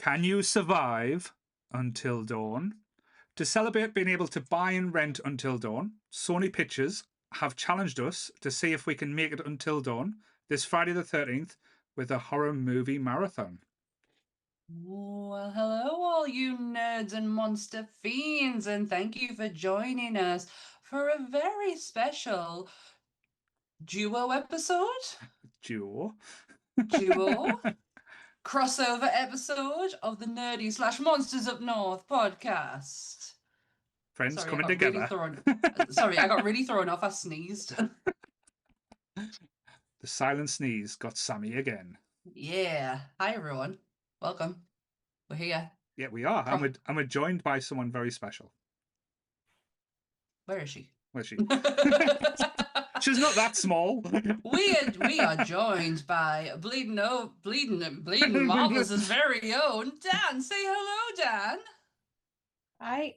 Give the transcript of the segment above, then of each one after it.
Can you survive Until Dawn? To celebrate being able to buy and rent Until Dawn, Sony Pictures have challenged us to see if we can make it Until Dawn this Friday the 13th with a horror movie marathon. Well, hello, all you nerds and monster fiends, and thank you for joining us for a very special duo episode, Duo. duo crossover episode of the Nerdy slash Monsters Up North podcast. Friends Sorry, coming I got really together. thrown. Sorry, I got really thrown off. I sneezed. The silent sneeze got Sammy again. Yeah. Hi, everyone. Welcome. We're here. Yeah, we are. And we're joined by someone very special. Where is she? Where's she? She's not that small. We are joined by bleeding marvelous' very own Dan. Say hello, Dan. Hi.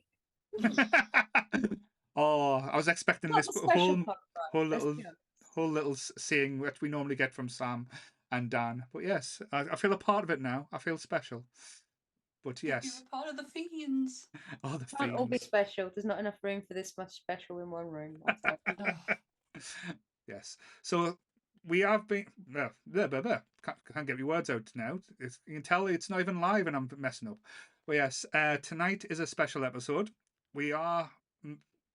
Oh, I was expecting Not this the special part, whole let's little be honest. whole little saying that we normally get from Sam and Dan. But yes, I feel a part of it now. I feel special. But yes, You're a part of the fiends. oh, the Can't all be fiends. special. There's not enough room for this much special in one room. That's all. Oh, Yes. So we have been. Can't get my words out now. You can tell it's not even live, and I'm messing up. But yes, tonight is a special episode. We are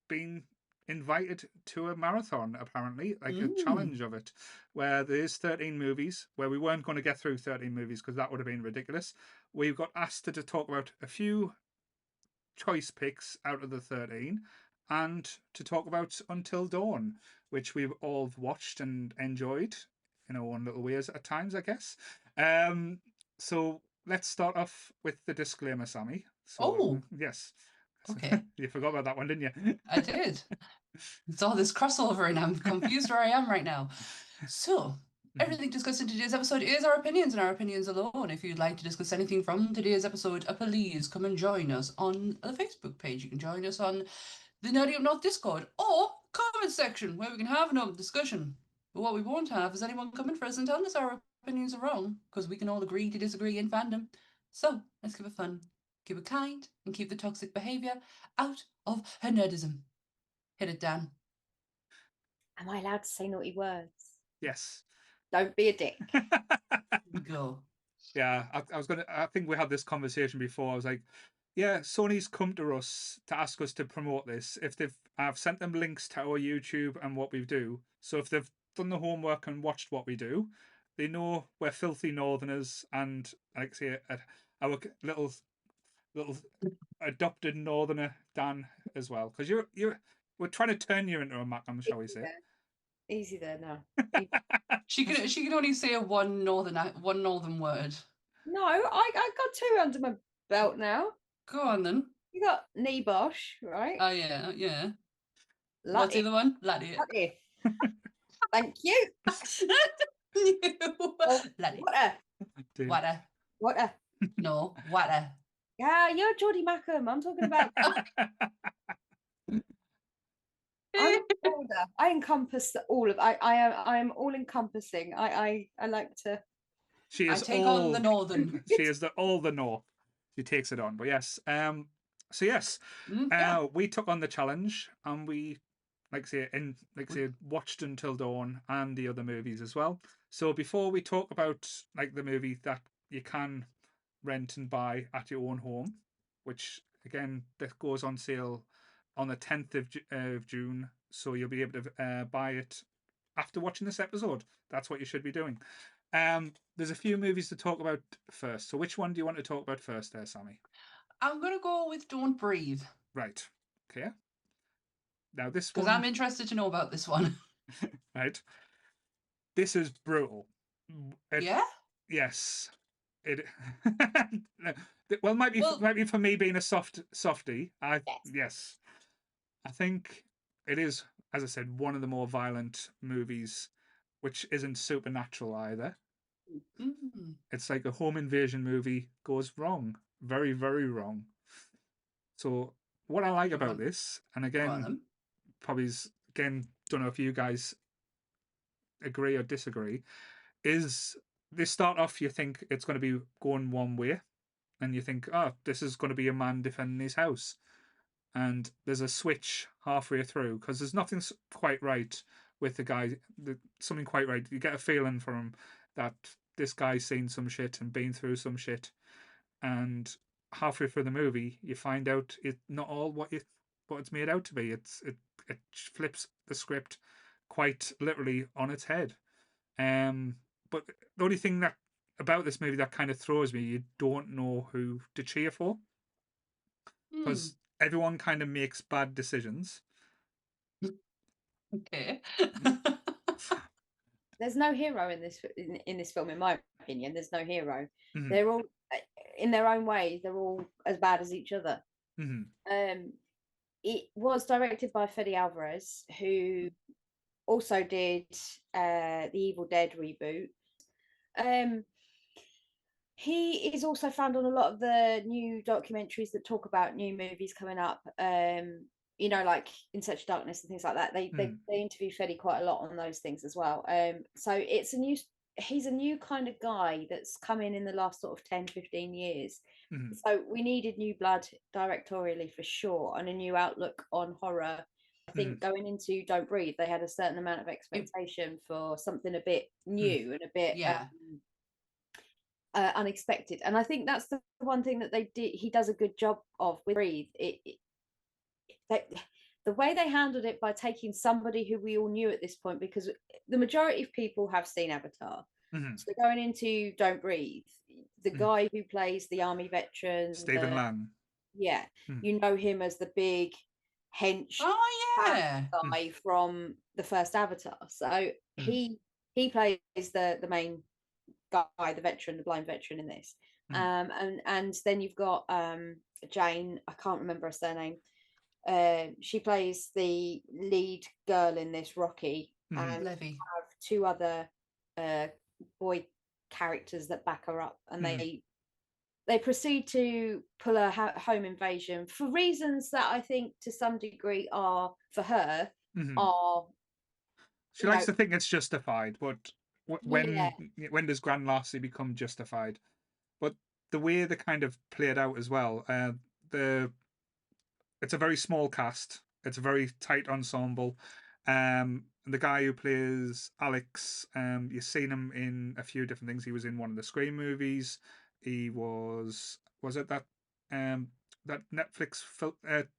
being invited to a marathon, apparently, like a challenge of it, where there's 13 movies. Where we weren't going to get through 13 movies because that would have been ridiculous. We got asked to talk about a few choice picks out of the 13 and to talk about Until Dawn, which we've all watched and enjoyed in our own little ways at times, I guess. So let's start off with the disclaimer, Sammy. So, yes. Okay. You forgot about that one, didn't you? I did. It's all this crossover, and I'm confused where I am right now. So, everything discussed in today's episode is our opinions and our opinions alone. If you'd like to discuss anything from today's episode, please come and join us on the Facebook page. You can join us on the Nerdy Up North Discord or comment section where we can have an open discussion. But what we won't have is anyone coming for us and telling us our opinions are wrong, because we can all agree to disagree in fandom. So let's keep it fun, keep it kind, and keep the toxic behaviour out of her nerdism. Hit it, Dan. Am I allowed to say naughty words? Yes. Don't be a dick. Go. Yeah, I think we had this conversation before. I was like, yeah, Sony's come to us to ask us to promote this. I've sent them links to our YouTube and what we do. So if they've done the homework and watched what we do, they know we're filthy northerners, and like say our little adopted northerner Dan as well, because we're trying to turn you into a Macam, shall we say? Easy there now. She can only say one northern word. No, I got two under my belt now. Go on then. You got Nebosh, right? Oh yeah, yeah. Laddie. What's the other one? Laddie. Laddie. Thank you. Oh, Laddie. Water. No, water. Yeah, you're Geordie Mackham. I'm talking about. I'm older. I encompass all of. I am all encompassing. I like to. She is. I take on the northern. She is all the north. She takes it on. But yes. So yes. Yeah. We took on the challenge, and we watched Until Dawn and the other movies as well. So before we talk about like the movie that you can rent and buy at your own home, which again that goes on sale on the 10th of June, so you'll be able to buy it after watching this episode. That's what you should be doing. There's a few movies to talk about first. So which one do you want to talk about first there, Sammy? I'm going to go with Don't Breathe. Right. Okay. Now this one... Because I'm interested to know about this one. Right. This is brutal. Yeah? Yes. It well might be for me being a softie. Yes. I think it is, as I said, one of the more violent movies, which isn't supernatural either. Mm-hmm. It's like a home invasion movie goes wrong. Very, very wrong. So what I like about this, and again, don't know if you guys agree or disagree, is they start off, you think it's going to be going one way, and you think, oh, this is going to be a man defending his house, and there's a switch halfway through because there's nothing quite right with the guy. Something quite right. You get a feeling from him that this guy's seen some shit and been through some shit, and halfway through the movie, you find out it's not all what it's made out to be. It flips the script quite literally on its head. But the only thing that about this movie that kind of throws me, you don't know who to cheer for because everyone kind of makes bad decisions. Okay. There's no hero in this film, in my opinion. There's no hero. Mhm. They're all, in their own ways, they're all as bad as each other. Mhm. It was directed by Fede Alvarez, who also did the Evil Dead reboot. He is also found on a lot of the new documentaries that talk about new movies coming up. You know, like In Search of Darkness and things like that. They interview Fede quite a lot on those things as well. So he's a new kind of guy that's come in the last sort of 10-15 years. Mhm. So we needed new blood directorially for sure, and a new outlook on horror. I think going into Don't Breathe, they had a certain amount of expectation for something a bit new and a bit Yeah. unexpected, and I think that's the one thing that he does a good job of with Breathe. The way they handled it by taking somebody who we all knew at this point, because the majority of people have seen Avatar. Mhm. So going into Don't Breathe, the Mhm. guy who plays the army veteran, Stephen Lang. yeah, you know him as the big hench guy from the first Avatar. So he plays the main guy, the veteran, the blind veteran in this. And then you've got Jane, I can't remember her surname. She plays the lead girl in this, Rocky, and Levy. have two other boy characters that back her up, and they proceed to pull a home invasion for reasons that I think to some degree are, for her, are, she likes to think it's justified, but when does Grand Lassie become justified? But the way they kind of play it out as well, it's a very small cast. It's a very tight ensemble. The guy who plays Alex, you've seen him in a few different things. He was in one of the Scream movies. He was it that Netflix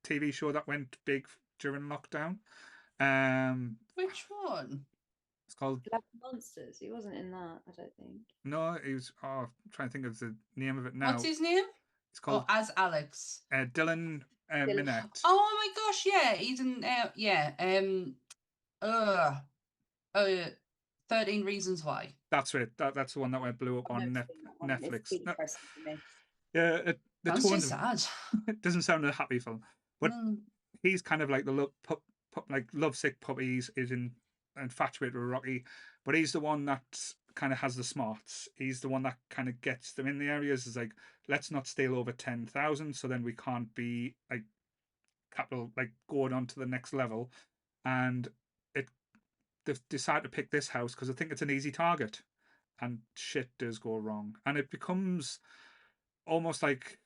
TV show that went big during lockdown? Which one? It's called Monsters. He wasn't in that, I don't think. No, he was. Oh, I'm trying to think of the name of it now. What's his name? It's called as Alex. Dylan Minnette. Oh my gosh, yeah, he's in 13 Reasons Why. That's it. That's the one that went blew up on Netflix. It's depressing for me. Yeah, the Sounds tone too sad. It doesn't sound a happy film, but he's kind of like the lovesick puppy. Is infatuated with Rocky, but he's the one that kind of has the smarts. He's the one that kind of gets them in the areas. Is like, let's not steal over 10,000, so then we can't be like capital, like going on to the next level. And they've decided to pick this house because I think it's an easy target, and shit does go wrong, and it becomes almost like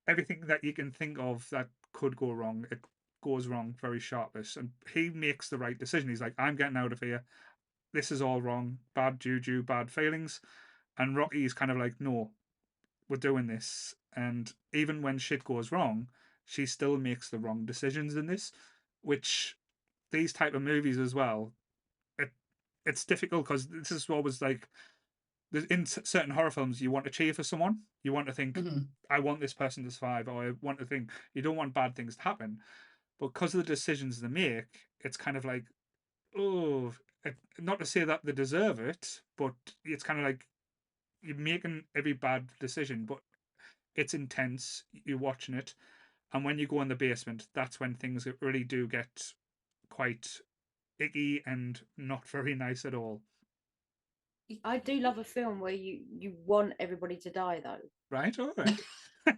everything that you can think of that could go wrong, it goes wrong very sharpish. And he makes the right decision. He's like, I'm getting out of here. This is all wrong. Bad juju, bad feelings. And Rocky's kind of like, no, we're doing this. And even when shit goes wrong, she still makes the wrong decisions in this, which these type of movies as well, it's difficult because this is what was like, in certain horror films, you want to cheer for someone. You want to think, I want this person to survive, or I want to think, you don't want bad things to happen. But because of the decisions they make, it's kind of like, oh, not to say that they deserve it, but it's kind of like you're making every bad decision, but it's intense. You're watching it. And when you go in the basement, that's when things really do get quite icky and not very nice at all. I do love a film where you want everybody to die, though. Right? All right. You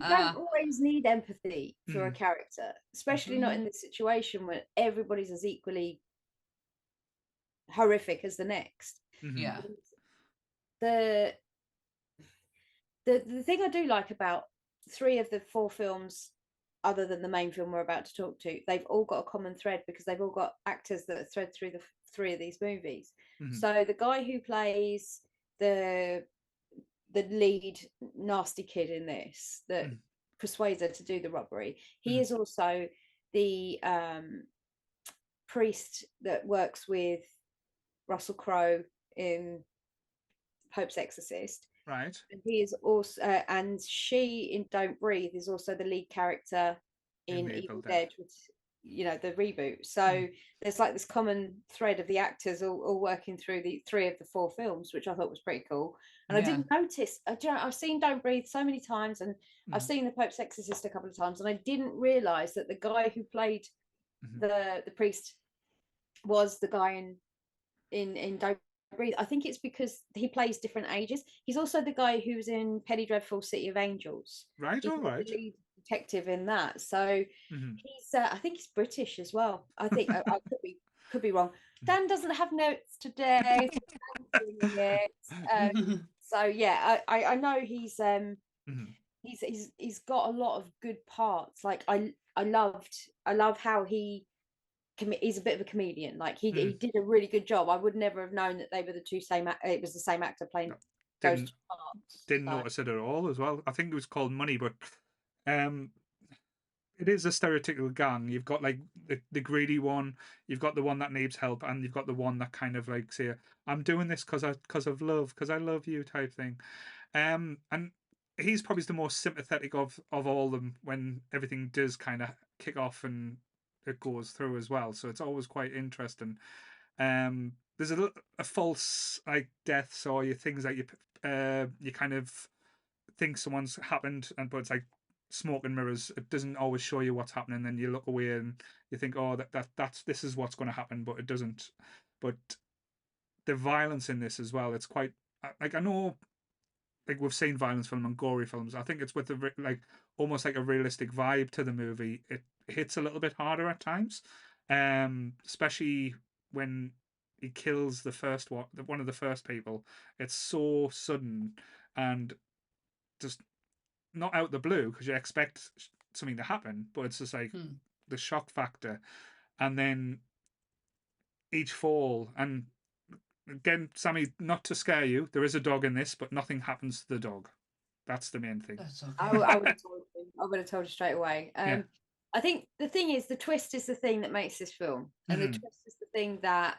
don't always need empathy for a character, especially not in this situation where everybody's as equally horrific as the next. Yeah. The the thing I do like about 3 of the 4 films, other than the main film we're about to talk to, they've all got a common thread because they've all got actors that thread through the 3 of these movies. So the guy who plays the lead nasty kid in this that persuades her to do the robbery, he is also the priest that works with Russell Crowe in Pope's Exorcist. Right. And he is also, and she in Don't Breathe is also the lead character in Evil Dead, which, you know, the reboot. So there's like this common thread of the actors all working through the 3 of the 4 films, which I thought was pretty cool. And I didn't notice. I've seen Don't Breathe so many times, and I've seen the Pope's Exorcist a couple of times, and I didn't realize that the guy who played the priest was the guy in Don't Breathe. I think it's because he plays different ages. He's also the guy who's in Penny Dreadful City of Angels. Right. He's all right. the lead detective in that. So he's I think he's British as well. I think I could be wrong. Dan doesn't have notes today. So yeah, I know he's got a lot of good parts. Like I love how he's a bit of a comedian. Like he did a really good job. I would never have known that they were it was the same actor playing didn't notice it at all as well. I think it was called Money, but it is a stereotypical gang. You've got like the greedy one, you've got the one that needs help, and you've got the one that kind of like say, I'm doing this because of love, because I love you type thing. And he's probably the most sympathetic of all of them when everything does kind of kick off and it goes through as well. So it's always quite interesting. There's a false like deaths or you things that you kind of think someone's happened, but it's like smoke and mirrors. It doesn't always show you what's happening. Then you look away and you think, oh, that's this is what's going to happen, but it doesn't. But the violence in this as well, it's quite like I know. Like we've seen violence film and gory films. I think it's with like almost like a realistic vibe to the movie. It hits a little bit harder at times, especially when he kills the first one of the first people. It's so sudden and just not out the blue because you expect something to happen, but it's just like the shock factor, and then each fall and. Again, Sammy, not to scare you, there is a dog in this, but nothing happens to the dog. That's the main thing. That's okay. I would have told you straight away. I think the thing is, the twist is the thing that makes this film, and the twist is the thing that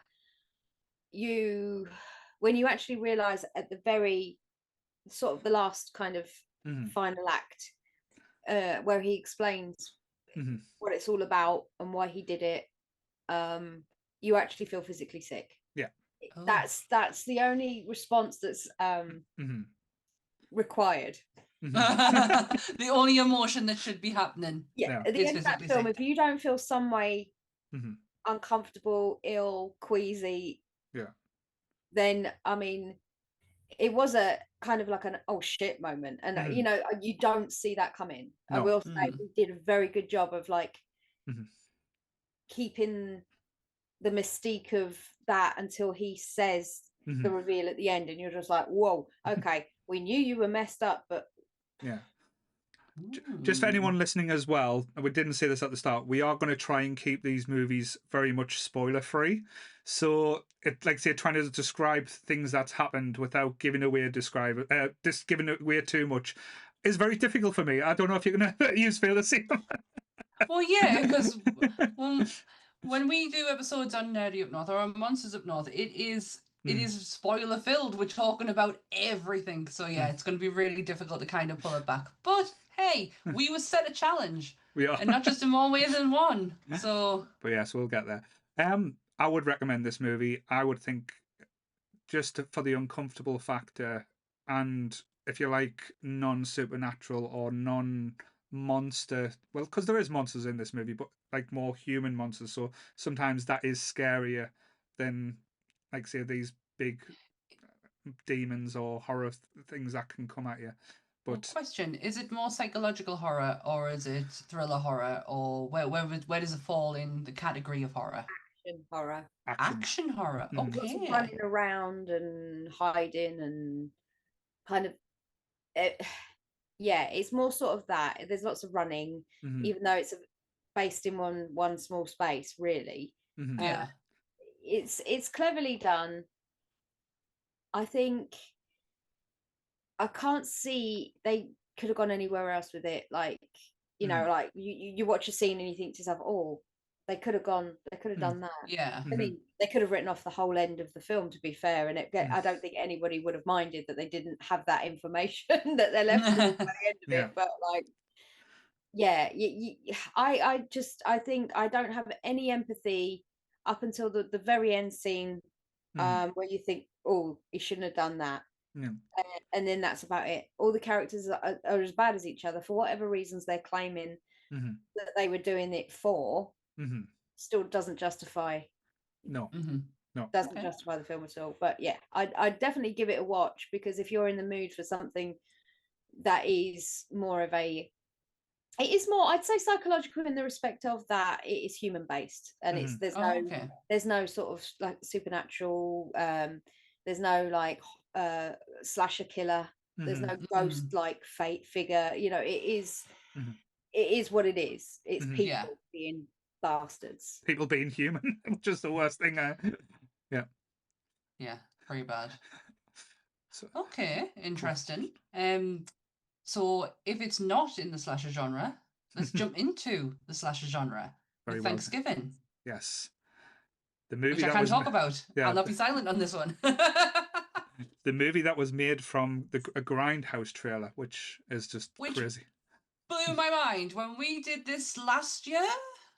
when you actually realize at the very sort of the last kind of final act, where he explains what it's all about and why he did it, you actually feel physically sick. That's the only response that's required. The only emotion that should be happening. At the end of that film, if you don't feel some way uncomfortable, ill, queasy, then I mean, it was a kind of like an oh shit moment, and you know, you don't see that coming. I will say he did a very good job of like keeping the mystique of that until he says the reveal at the end, and you're just like, whoa, okay, we knew you were messed up, but just for anyone listening as well, and we didn't say this at the start, we are going to try and keep these movies very much spoiler free. So it like say trying to describe things that's happened without giving away just giving away too much is very difficult for me. I don't know if you're gonna feel the same. Well, yeah, because when we do episodes on Nerdy Up North or on Monsters Up North, it is spoiler filled. We're talking about everything, so yeah, it's going to be really difficult to kind of pull it back. But hey, we was set a challenge, and not just in more ways than one. So, but yes, we'll get there. I would recommend this movie. I would think just for the uncomfortable factor, and if you like non-supernatural or non-monster, well, because there is monsters in this movie, but like more human monsters, so sometimes that is scarier than like say these big demons or horror things that can come at you. But question, is it more psychological horror or is it thriller horror, or where does it fall in the category of horror? Action horror. Okay. Lots of running around and hiding and kind of it's more sort of that. There's lots of running, even though it's based in one small space, really. Yeah. It's cleverly done. I think I can't see they could have gone anywhere else with it. Like, like you watch a scene and you think to yourself, oh, they could have done that. Yeah. I mean, they could have written off the whole end of the film, to be fair, and I don't think anybody would have minded that they didn't have that information that they're left with by the end of it. But like, yeah, I think I don't have any empathy up until the very end scene, where you think, oh, he shouldn't have done that. And then that's about it. All the characters are as bad as each other for whatever reasons they're claiming that they were doing it for. Still doesn't justify. No. Doesn't justify the film at all. But yeah, I'd definitely give it a watch, because if you're in the mood for something that is more of it is more, I'd say, psychological in the respect of that it is human based, and there's no sort of like supernatural, there's no like slasher killer, there's no ghost like fate figure, it is what it is. It's people being bastards, people being human, which is the worst thing. Yeah, pretty bad. Okay, interesting. So if it's not in the slasher genre, let's jump into the slasher genre. Very well. Thanksgiving. Yes. The movie which I can't talk about. Yeah. I'll not be silent on this one. The movie that was made from a Grindhouse trailer, which is just crazy. Blew my mind when we did this last year.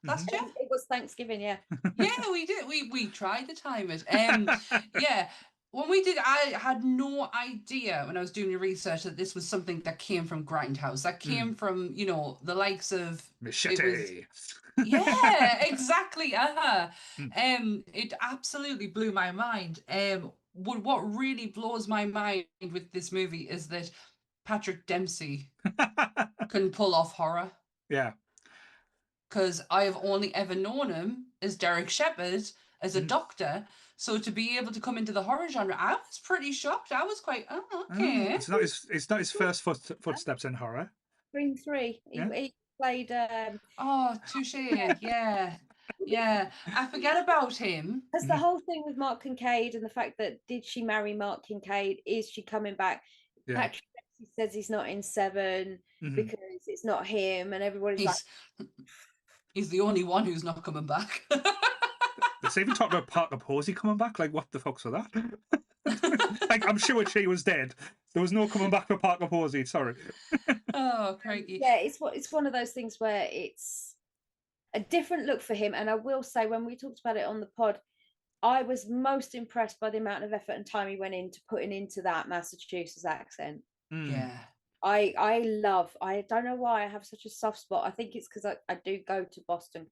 It was Thanksgiving, yeah. Yeah, we did. We tried to time it. Yeah. When we did, I had no idea when I was doing the research that this was something that came from Grindhouse. That came from, the likes of Machete. Yeah, exactly. It absolutely blew my mind. What really blows my mind with this movie is that Patrick Dempsey can pull off horror. Yeah. Because I have only ever known him as Derek Shepherd, as a doctor. So to be able to come into the horror genre, I was pretty shocked. I was quite, okay. It's not his first footsteps in horror. Scream 3. He played. Touche. Yeah. Yeah. I forget about him. That's the whole thing with Mark Kincaid, and the fact that, did she marry Mark Kincaid? Is she coming back? Yeah. Patrick Dempsey says he's not in 7 because it's not him, and everybody's he's the only one who's not coming back. There's even talking about Parker Posey coming back. Like, what the fuck's with that? Like, I'm sure she was dead. There was no coming back for Parker Posey. Sorry. Oh, crikey. Yeah, it's one of those things where it's a different look for him. And I will say, when we talked about it on the pod, I was most impressed by the amount of effort and time he went into putting into that Massachusetts accent. Yeah. I don't know why I have such a soft spot. I think it's because I do go to Boston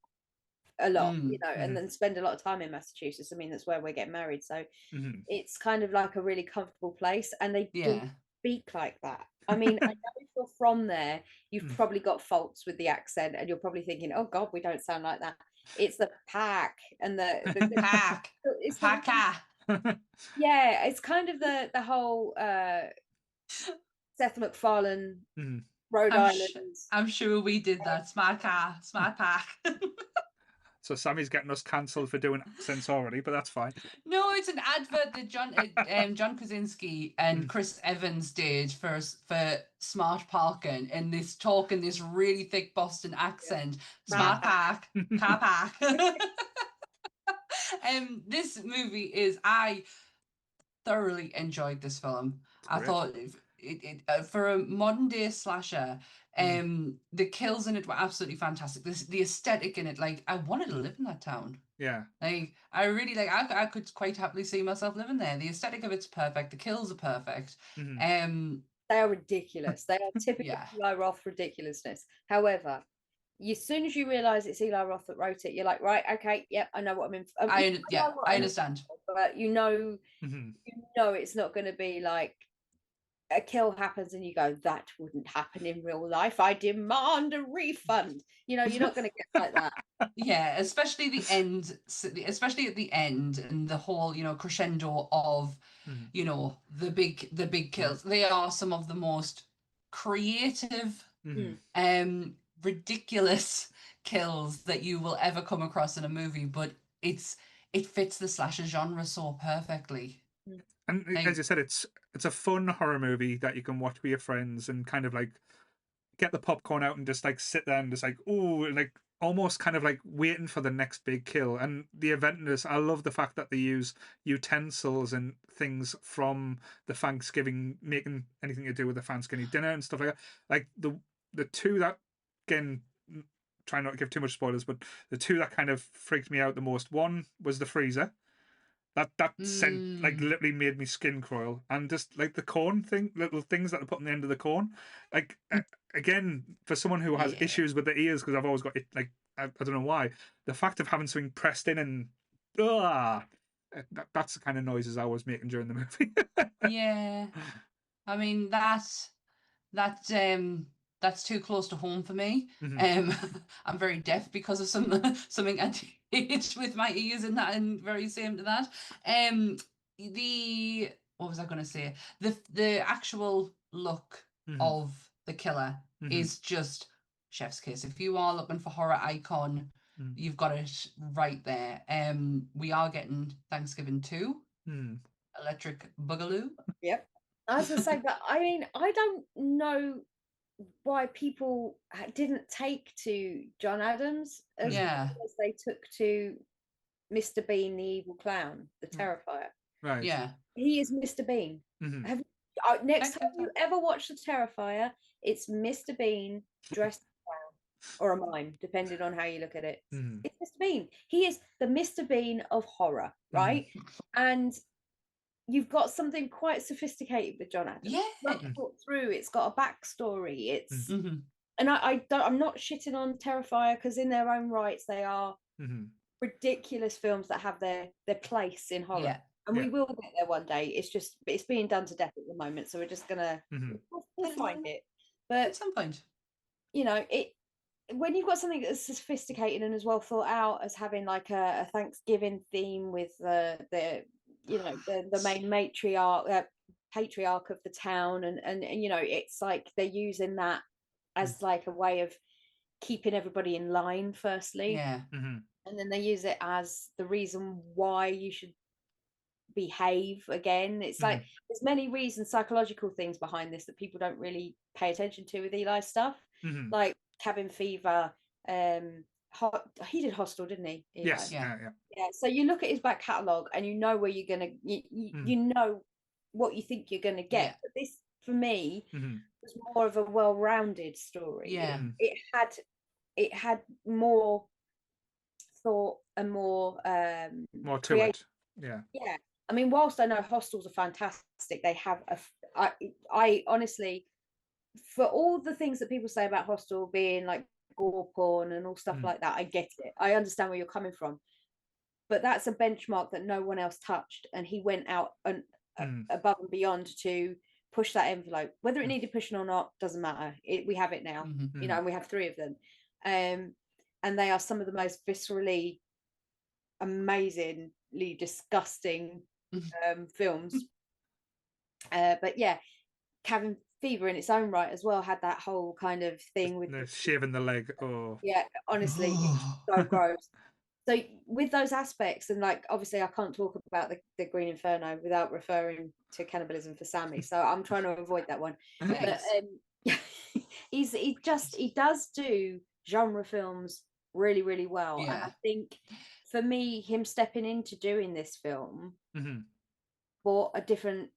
a lot, and then spend a lot of time in Massachusetts. I mean, that's where we're getting married, so it's kind of like a really comfortable place, and they do speak like that. I mean, I know if you're from there, you've probably got faults with the accent, and you're probably thinking, oh god, we don't sound like that. It's the pack and the pack. It's pack. Yeah, it's kind of the whole Seth MacFarlane Rhode Island. I'm sure we did that. Smart pack. So Sammy's getting us cancelled for doing accents already, but that's fine. No, it's an advert that John Krasinski and Chris Evans did for Smart Parking, and this talk in this really thick Boston accent. Smart pack, car pack. This movie I thoroughly enjoyed this film. I thought it for a modern day slasher, the kills in it were absolutely fantastic. The aesthetic in it, like, I wanted to live in that town. Yeah. Like, I really I could quite happily see myself living there. The aesthetic of it's perfect. The kills are perfect. They are ridiculous. They are typical Eli Roth ridiculousness. However, as soon as you realise it's Eli Roth that wrote it, you're like, right, okay, yep, I know what I'm in. I understand. But you know it's not going to be like a kill happens and you go, that wouldn't happen in real life. I demand a refund. You're not going to get like that. Yeah, especially at the end, and the whole, crescendo of you know, the big kills. They are some of the most creative, ridiculous kills that you will ever come across in a movie, but it fits the slasher genre so perfectly. And as you said, it's a fun horror movie that you can watch with your friends and kind of like get the popcorn out and just like sit there and just like, ooh, and like almost kind of like waiting for the next big kill. And the eventness, I love the fact that they use utensils and things from the Thanksgiving, making anything to do with the Thanksgiving dinner and stuff like that. Like the two that, again, try not to give too much spoilers, but the two that kind of freaked me out the most. One was the freezer. That scent like literally made me skin crawl, and just like the corn thing, little things that they put on the end of the corn, like again, for someone who has issues with the ears, because I've always got it, like I don't know why, the fact of having something pressed in and that's the kind of noises I was making during the movie. Yeah, I mean that's too close to home for me. I'm very deaf because of something I did with my ears and that, and very same to that. The what was I going to say? The actual look of the killer is just chef's kiss. If you are looking for horror icon, you've got it right there. We are getting Thanksgiving 2, Electric Boogaloo. Yep. I was going to say that. I mean, I don't know why people didn't take to John Adams as well as they took to Mr. Bean, the evil clown, the Terrifier. Right. Yeah. He is Mr. Bean. Next time you ever watch the Terrifier, it's Mr. Bean dressed as a clown or a mime, depending on how you look at it. It's Mr. Bean. He is the Mr. Bean of horror, right? And you've got something quite sophisticated with John Adams. Yeah. It's thought through. It's got a backstory. It's and I'm not shitting on Terrifier, because in their own rights they are ridiculous films that have their place in horror. Yeah. And we will get there one day. It's being done to death at the moment, so we're just gonna we'll find it. But at some point, you know, when you've got something that's sophisticated and as well thought out as having like a Thanksgiving theme with the main matriarch, patriarch of the town, and you know, it's like they're using that as like a way of keeping everybody in line firstly, and then they use it as the reason why you should behave again. It's like there's many reasons, psychological things behind this that people don't really pay attention to with Eli's stuff, like cabin fever. He did Hostel, didn't he, Eli? Yes. Yeah. So you look at his back catalogue and you know where you're gonna you know what you think you're gonna get. But this for me was more of a well-rounded story. It had more thought and more to it. Yeah. I mean, whilst I know Hostels are fantastic, they have I honestly, for all the things that people say about Hostel being like gore porn and all stuff like that, I get it. I understand where you're coming from, but that's a benchmark that no one else touched, and he went out and above and beyond to push that envelope. Whether it needed pushing or not doesn't matter. We have it now, you know, and we have 3 of them, and they are some of the most viscerally, amazingly disgusting films. But yeah, Cabin Fever in its own right as well had that whole kind of thing with shaving the leg. Yeah, honestly, it's so gross. So with those aspects, and like obviously I can't talk about the Green Inferno without referring to Cannibalism for Sammy, so I'm trying to avoid that one. But he does do genre films really, really well. And I think for me, him stepping into doing this film brought a different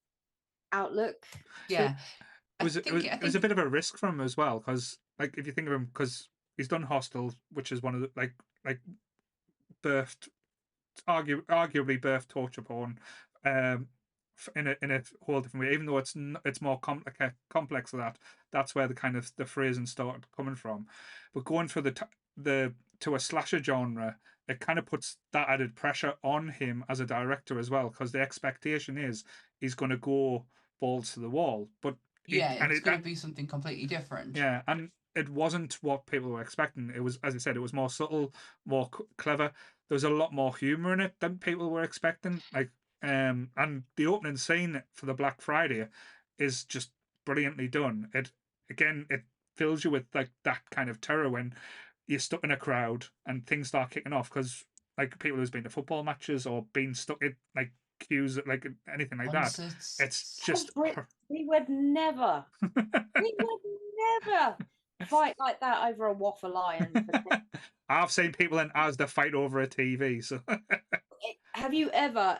outlook. Yeah. It was a bit of a risk for him as well, because like if you think of him, because he's done Hostel, which is one of the like birthed, arguably birthed torture porn, in a whole different way. Even though it's more complex than that. That's where the kind of the phrasing started coming from. But going for to a slasher genre, it kind of puts that added pressure on him as a director as well, because the expectation is he's going to go balls to the wall. But it's going to be something completely different. Yeah, and it wasn't what people were expecting. It was, as I said, it was more subtle, more clever. There was a lot more humor in it than people were expecting. Like And the opening scene for the Black Friday is just brilliantly done. It fills you with like that kind of terror when you're stuck in a crowd and things start kicking off, because like people who's been to football matches or been stuck in like queues, like anything like that, it's just we would never fight like that over a waffle iron. I've seen people in Asda fight over a TV. So have you ever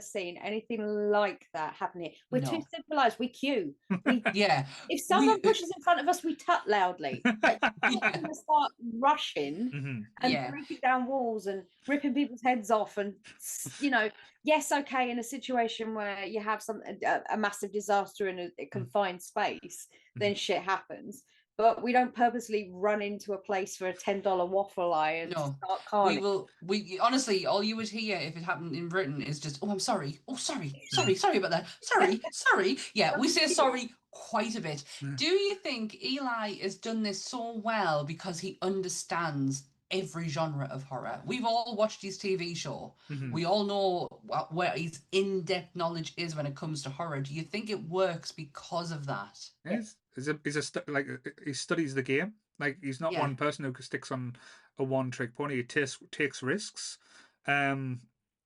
seen anything like that happen here? We're too civilized. We queue. If someone pushes in front of us, we tut loudly. Like, we're going to start rushing and breaking down walls and ripping people's heads off. And yes, okay, in a situation where you have a massive disaster in a confined space, then shit happens. But we don't purposely run into a place for a $10 waffle iron. No, we honestly, all you would hear if it happened in Britain is just, "Oh, I'm sorry. Oh, sorry about that. Sorry." Yeah, we say sorry quite a bit. Do you think Eli has done this so well because he understands every genre of horror? We've all watched his TV show. We all know where his in-depth knowledge is when it comes to horror. Do you think it works because of that? He studies the game. Like, he's not one person who sticks on a one-trick pony. He takes risks. And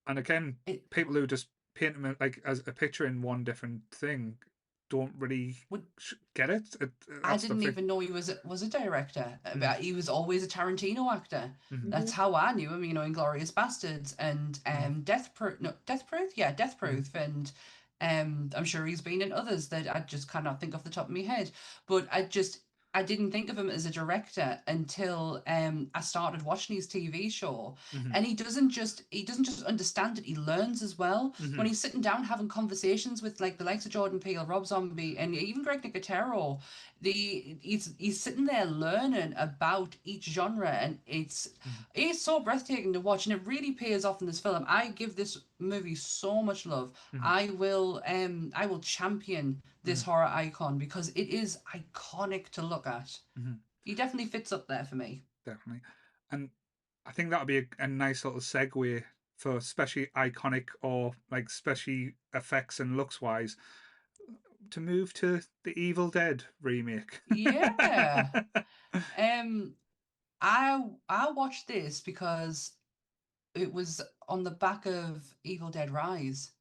again, people who just paint him like as a picture in one different thing don't really get it. I didn't even know he was a director. He was always a Tarantino actor. That's how I knew him. Inglourious Bastards and Death Proof. And I'm sure he's been in others that I just cannot think off the top of my head. But I didn't think of him as a director until I started watching his TV show. And he doesn't just understand it, he learns as well. When he's sitting down having conversations with like the likes of Jordan Peele, Rob Zombie, and even Greg Nicotero, he's sitting there learning about each genre, and it's so breathtaking to watch, and it really pays off in this film. I give this movie so much love. I will champion this horror icon because it is iconic to look at. He definitely fits up there for me. Definitely. And I think that would be a nice little segue for especially iconic or like special effects and looks wise to move to the Evil Dead remake. Yeah. I watched this because it was on the back of Evil Dead Rise.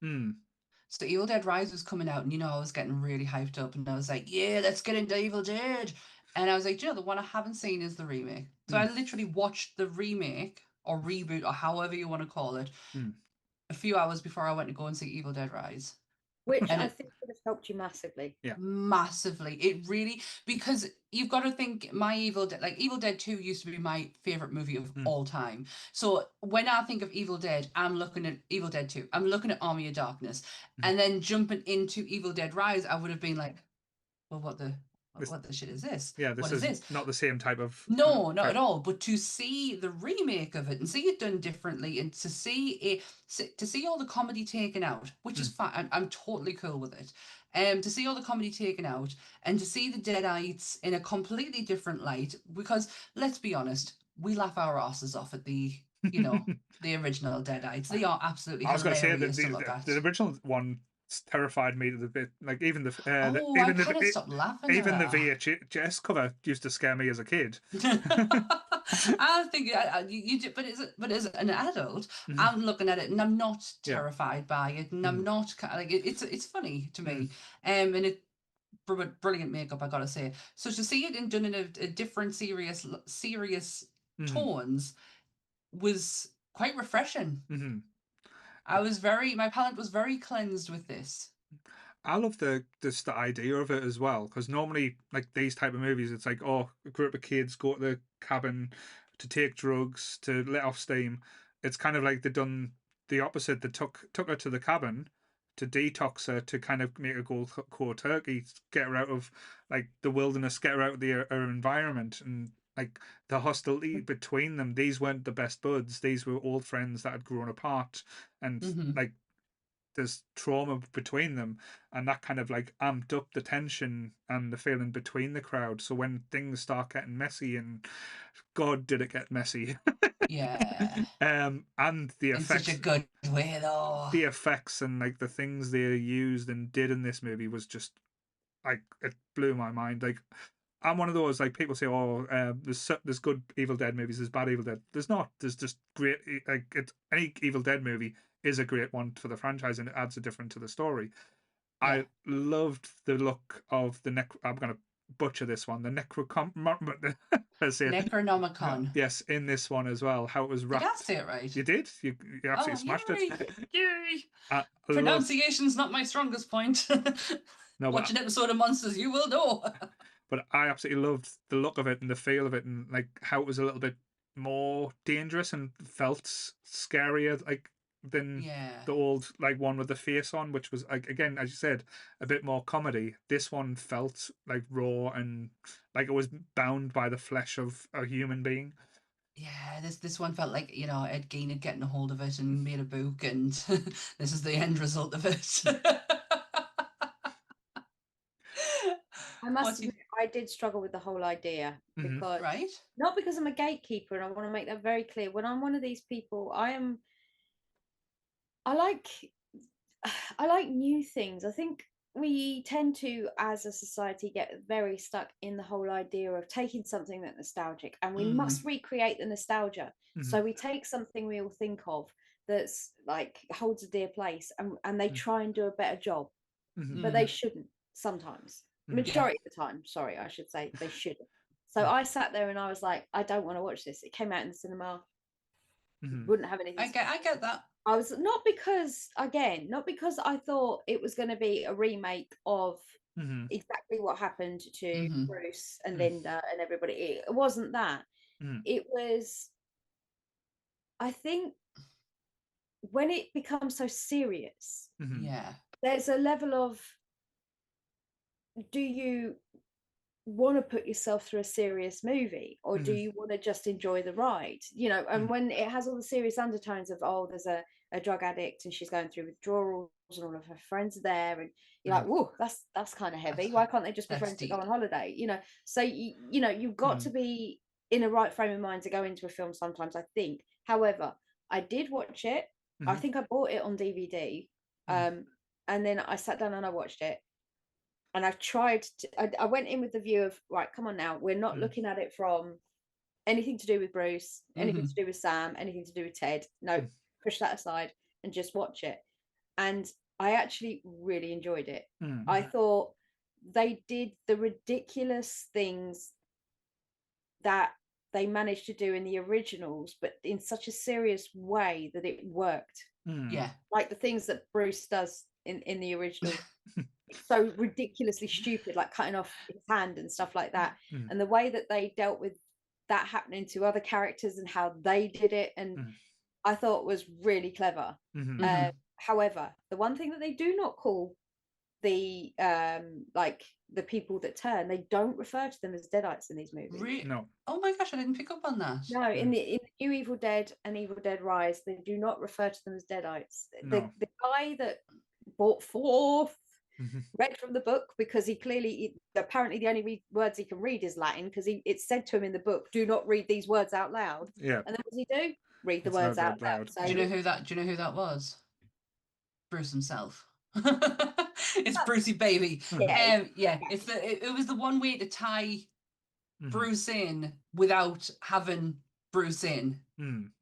So Evil Dead Rise was coming out, and I was getting really hyped up, and I was like, yeah, let's get into Evil Dead. And I was like, the one I haven't seen is the remake. So I literally watched the remake or reboot or however you want to call it a few hours before I went to go and see Evil Dead Rise. Which I think would have helped you massively. Yeah. Massively. It really, because you've got to think Evil Dead 2 used to be my favorite movie of all time. So when I think of Evil Dead, I'm looking at Evil Dead 2. I'm looking at Army of Darkness. And then jumping into Evil Dead Rise, I would have been like, well, what the shit is this? Yeah, this is not the same type of... No, not at all. But to see the remake of it and see it done differently, and to see all the comedy taken out, which is fine. I'm totally cool with it. To see all the comedy taken out and to see the Deadites in a completely different light, because let's be honest, we laugh our asses off at the the original Deadites. They are absolutely hilarious to look at. The original one terrified me to the bit, like even the stopped laughing. Even the VHS cover used to scare me as a kid. I think you do, but as an adult, I'm looking at it and I'm not terrified by it, and I'm not like it's funny to me, and it brilliant makeup, I gotta say. So to see it done in a different serious tones was quite refreshing. My palate was very cleansed with this. I love the idea of it as well, because normally, like these type of movies, it's like, a group of kids go to the cabin to take drugs, to let off steam. It's kind of like they've done the opposite. They took her to the cabin to detox her, to kind of make her go cold turkey, get her out of like the wilderness, get her out of her environment, and like the hostility between them. These weren't the best buds. These were old friends that had grown apart, and like there's trauma between them, and that kind of like amped up the tension and the feeling between the crowd. So when things start getting messy, and God, did it get messy. Yeah. And the In effects, such a good way, though. the effects and like the things they used and did in this movie was just like, it blew my mind. Like, I'm one of those, like, people say, oh, there's good Evil Dead movies, there's bad Evil Dead. There's not. There's just great. Like, any Evil Dead movie is a great one for the franchise, and it adds a different to the story. Yeah. I loved the look of the I'm gonna butcher this one. The Necronomicon. Yes, in this one as well. How it was wrapped. Did I say it right? You did. You absolutely smashed it. Yay! Pronunciation's not my strongest point. No, watch an episode of Monsters, you will know. But I absolutely loved the look of it and the feel of it, and like how it was a little bit more dangerous and felt scarier, like, than the old like one with the face on, which was, like, again, as you said, a bit more comedy. This one felt like raw and like it was bound by the flesh of a human being. Yeah, this one felt like, Ed Gein had getting a hold of it and made a book, and this is the end result of it. I must admit, I did struggle with the whole idea, because not because I'm a gatekeeper, and I want to make that very clear. When I'm one of these people, I like new things. I think we tend to, as a society, get very stuck in the whole idea of taking something that's nostalgic, and we must recreate the nostalgia. So we take something we all think of that's like holds a dear place, and they try and do a better job, but they shouldn't sometimes. Majority of the time, sorry, I should say, they shouldn't. So I sat there and I was like, I don't want to watch this. It came out in the cinema. Wouldn't have anything. I get that. I was not because I thought it was going to be a remake of exactly what happened to Bruce and Linda and everybody. It wasn't that. It was, I think, when it becomes so serious, there's a level of, do you want to put yourself through a serious movie, or do you want to just enjoy the ride, and when it has all the serious undertones of, oh, there's a drug addict and she's going through withdrawals and all of her friends are there, and you're like, whoa, that's kind of heavy. Why can't they just be friends to go on holiday, so you've got to be in a right frame of mind to go into a film sometimes, I think. However, I did watch it. I think I bought it on DVD, and then I sat down and I watched it. And I went in with the view of, right, come on now, we're not looking at it from anything to do with Bruce, anything to do with Sam, anything to do with Ted. No, push that aside and just watch it. And I actually really enjoyed it. I thought they did the ridiculous things that they managed to do in the originals, but in such a serious way that it worked. Yeah. Like the things that Bruce does in the original. So ridiculously stupid, like cutting off his hand and stuff like that, and the way that they dealt with that happening to other characters and how they did it, and I thought was really clever. However, the one thing that they do not call the like the people that turn, they don't refer to them as Deadites in these movies. No. Oh my gosh, I didn't pick up on that. No, in the new Evil Dead and Evil Dead Rise, they do not refer to them as Deadites. No. The guy that brought forth read from the book, because apparently the only words he can read is Latin, because it's said to him in the book, do not read these words out loud. And then what does he do? Read the words out loud. So, do you know who that was? Bruce himself. It's Brucey baby. It was the one way to tie Bruce in without having Bruce in.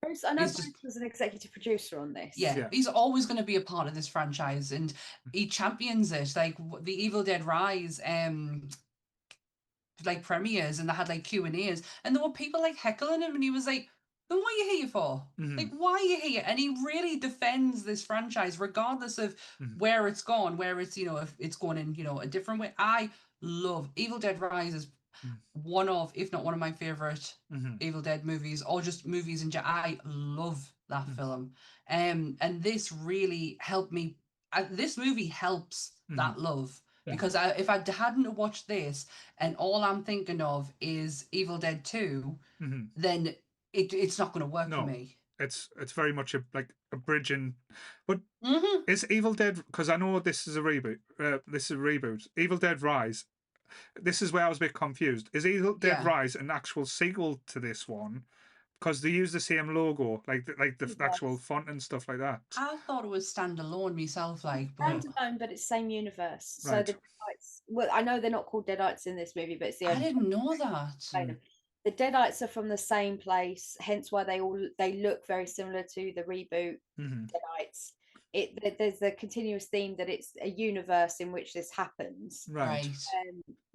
Bruce, I know Bruce was an executive producer on this. Yeah, he's always going to be a part of this franchise, and he champions it. Like the Evil Dead Rise, like premieres, and they had like Q&As, and there were people like heckling him, and he was like, "Then what are you here for? Like, why are you here?" And he really defends this franchise, regardless of where it's gone, where it's if it's going in a different way. I love Evil Dead Rise is one of, if not one of my favorite Evil Dead movies, or just movies in general. I love that film, and this really helped me. This movie helps that love, because if I hadn't watched this and all I'm thinking of is Evil Dead 2, then it's not going to work for me. it's very much a bridging. But is Evil Dead, because I know this is a reboot. Evil Dead Rise. This is where I was a bit confused. Is Evil Dead Rise an actual sequel to this one? Because they use the same logo, like the actual font and stuff like that. I thought it was standalone myself, but standalone, but it's same universe. Right. So the Deadites, well, I know they're not called Deadites in this movie, but it's the I didn't know that. The Deadites are from the same place, hence why they look very similar to the reboot Deadites. There's a continuous theme that it's a universe in which this happens. Right.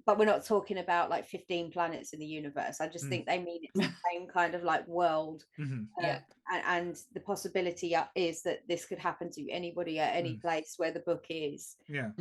But we're not talking about like 15 planets in the universe. I just think they mean it's the same kind of like world. And the possibility is that this could happen to anybody at any place where the book is. Yeah.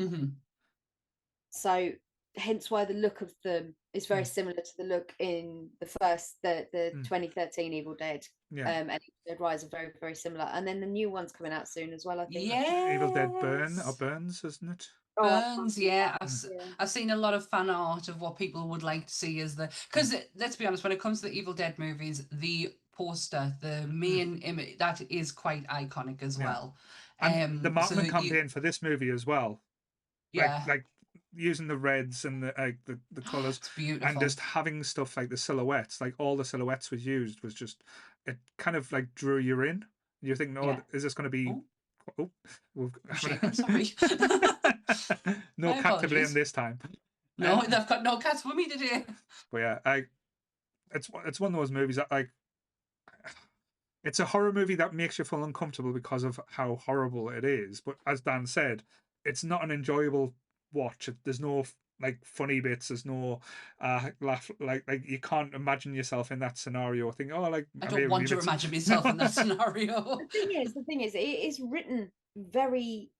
So hence why the look of them is very similar to the look in the 2013 Evil Dead. And Evil Dead Rise are very, very similar. And then the new one's coming out soon as well, I think. Yeah. Evil Dead Burns, isn't it? Burns, I've seen a lot of fan art of what people would like to see as because let's be honest, when it comes to the Evil Dead movies, the poster, the main image, that is quite iconic as well. And the marketing campaign for this movie as well. Like using the reds and the colors, and just having stuff like the silhouettes, like all the silhouettes was used, was just, it kind of like drew you in. You think, no, is this going to be? Sorry. No cat to blame this time. No, they've got no cats with me today. But yeah, it's one of those movies that it's a horror movie that makes you feel uncomfortable because of how horrible it is. But as Dan said, it's not an enjoyable watch. There's no like funny bits. There's no laugh. Like you can't imagine yourself in that scenario. Think, I don't want to imagine myself in that scenario. The thing is, it is written very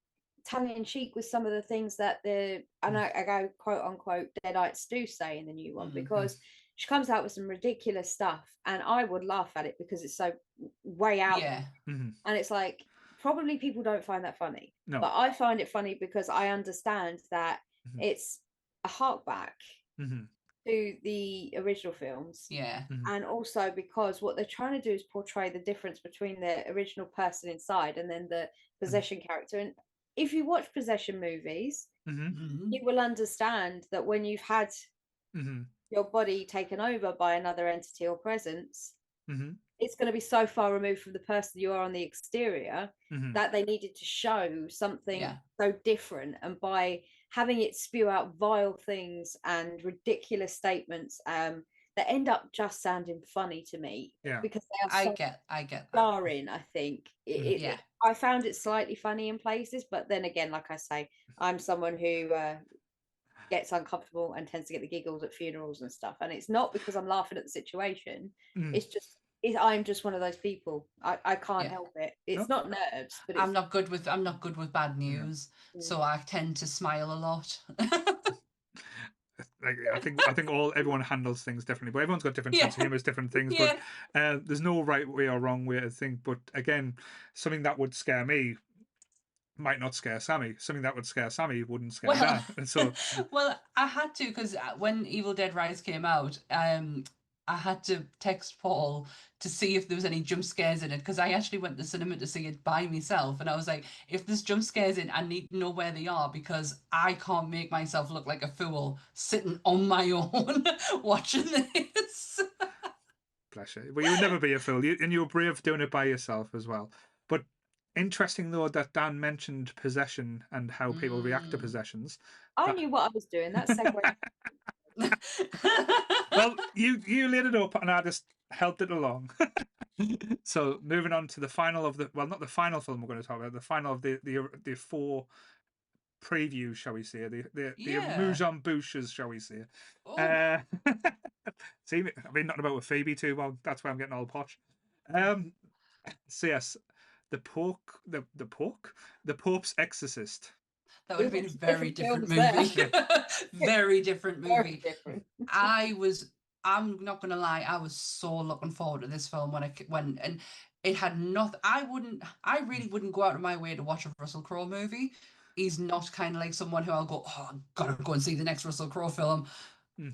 tongue-in-cheek with some of the things that I go quote unquote Deadites do say in the new one, because she comes out with some ridiculous stuff and I would laugh at it because it's so way out. And it's like, probably people don't find that funny, but I find it funny because I understand that it's a hark back to the original films, and also because what they're trying to do is portray the difference between the original person inside and then the possession character. And if you watch possession movies, you will understand that when you've had your body taken over by another entity or presence, it's going to be so far removed from the person you are on the exterior that they needed to show something so different. And by having it spew out vile things and ridiculous statements that end up just sounding funny to me, because they are so I get jarring. I think I found it slightly funny in places, but then again, like I say, I'm someone who gets uncomfortable and tends to get the giggles at funerals and stuff, and it's not because I'm laughing at the situation. It's just I'm just one of those people. I can't help it. It's not nerves, but I'm not good with bad news, so I tend to smile a lot. I think everyone handles things differently, but everyone's got different sense of humor, different things. But there's no right way or wrong way to think. But again, something that would scare me might not scare Sammy. Something that would scare Sammy wouldn't scare Dan. And so, I had to, because when Evil Dead Rise came out, I had to text Paul to see if there was any jump scares in it, because I actually went to the cinema to see it by myself, and I was like, if there's jump scares in, I need to know where they are, because I can't make myself look like a fool sitting on my own watching this. Bless you. Well, you would never be a fool, and you were brave doing it by yourself as well. But interesting though that Dan mentioned possession and how people react to possessions. I knew what I was doing. That's segue. Well, you lit it up and I just helped it along. So moving on to the final of not the final film we're going to talk about, the final of the four previews, shall we say, the mise en bouches, shall we say. See, I've been nothing about with Phoebe too well. That's why I'm getting all posh. So yes, the Pope's Exorcist. That would have been a very different movie. Very different movie. Very different. I'm not gonna lie, I was so looking forward to this film when and it had nothing. I really wouldn't go out of my way to watch a Russell Crowe movie. He's not kind of like someone who I'll go, I've gotta go and see the next Russell Crowe film.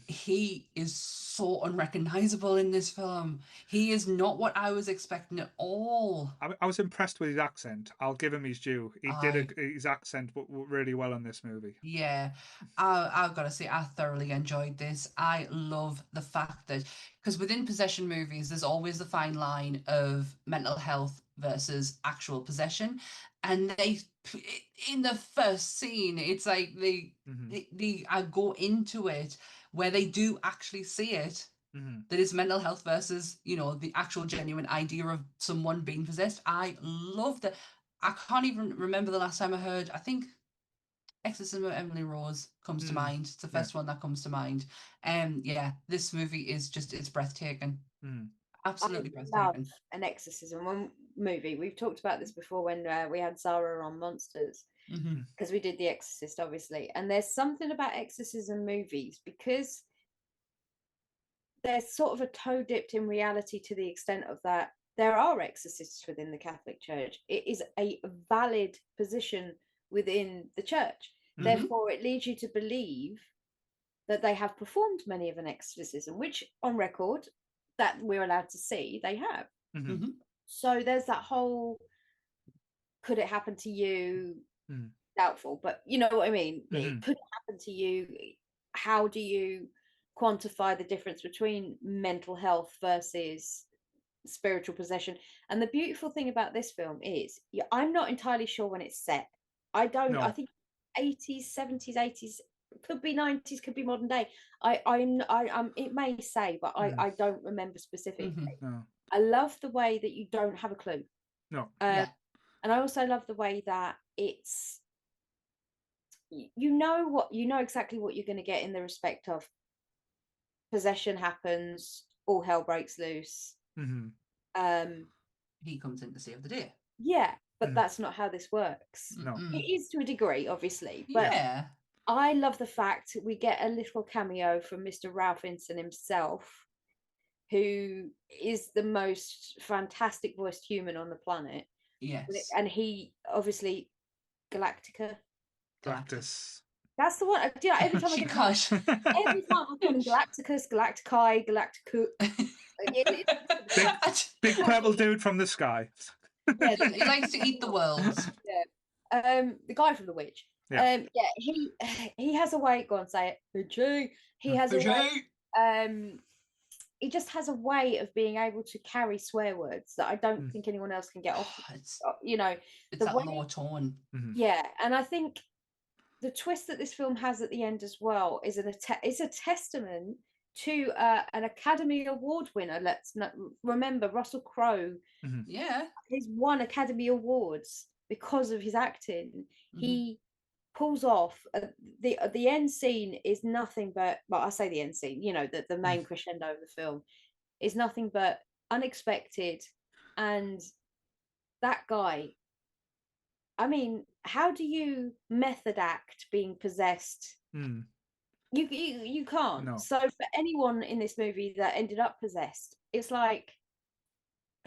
he is so unrecognizable in this film. He is not what I was expecting at all. I was impressed with his accent. I'll give him his due. He did his accent really well in this movie. Yeah, I've got to say, I thoroughly enjoyed this. I love the fact that, because within possession movies, there's always the fine line of mental health versus actual possession. And they, in the first scene, it's like they go into it where they do actually see it. That is mental health versus, the actual genuine idea of someone being possessed. I love that. I can't even remember the last time I heard, I think Exorcism of Emily Rose comes to mind. It's the first one that comes to mind. Yeah, this movie is just, it's breathtaking. Absolutely breathtaking. I love an exorcism movie. We've talked about this before when we had Zara on Monsters, because we did The Exorcist, obviously. And there's something about exorcism movies, because they're sort of a toe dipped in reality to the extent of that there are exorcists within the Catholic Church. It is a valid position within the church. Therefore, it leads you to believe that they have performed many of an exorcism, which on record that we're allowed to see, they have. So there's that whole, could it happen to you? Doubtful, but you know what I mean? It could happen to you. How do you quantify the difference between mental health versus spiritual possession? And the beautiful thing about this film is, I'm not entirely sure when it's set. I think 80s, 70s, 80s, could be 90s, could be modern day. It may say, but I don't remember specifically. I love the way that you don't have a clue. And I also love the way that it's, you know exactly what you're going to get in the respect of possession happens, all hell breaks loose. He comes in to save the day. Yeah, but that's not how this works. It is to a degree, obviously, but I love the fact we get a little cameo from Mr. Ralph Inson himself, who is the most fantastic voiced human on the planet. Yes. And he obviously Galactus. That's the one. Every time I call him Galacticus, Galacticai, Galacticus. Big purple dude from the sky. Yeah, he likes to eat the world. Yeah. The guy from The Witch. He has a way. Go on, say it. He has a way. He just has a way of being able to carry swear words that I don't think anyone else can get off. It's the lower tone. Yeah, and I think the twist that this film has at the end as well is a testament to an Academy Award winner. Let's not remember Russell Crowe. Yeah, he's won Academy Awards because of his acting. He pulls off the end scene is nothing but, well, I say the end scene, the main crescendo of the film is nothing but unexpected. And that guy, I mean, how do you method act being possessed? You can't. No. So for anyone in this movie that ended up possessed, it's like,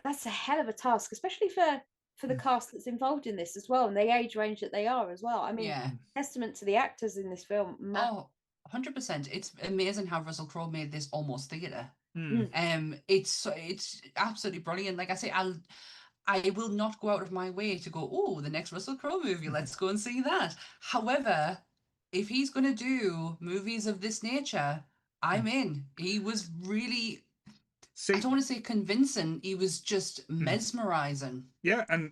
that's a hell of a task, especially for the cast that's involved in this as well, and the age range that they are as well. I mean, testament to the actors in this film. 100%. It's amazing how Russell Crowe made this almost theatre. It's absolutely brilliant. Like I say, I will not go out of my way to go, oh, the next Russell Crowe movie, let's go and see that. However, if he's going to do movies of this nature, I'm in. He was really, I don't want to say convincing, he was just mesmerizing. Yeah, and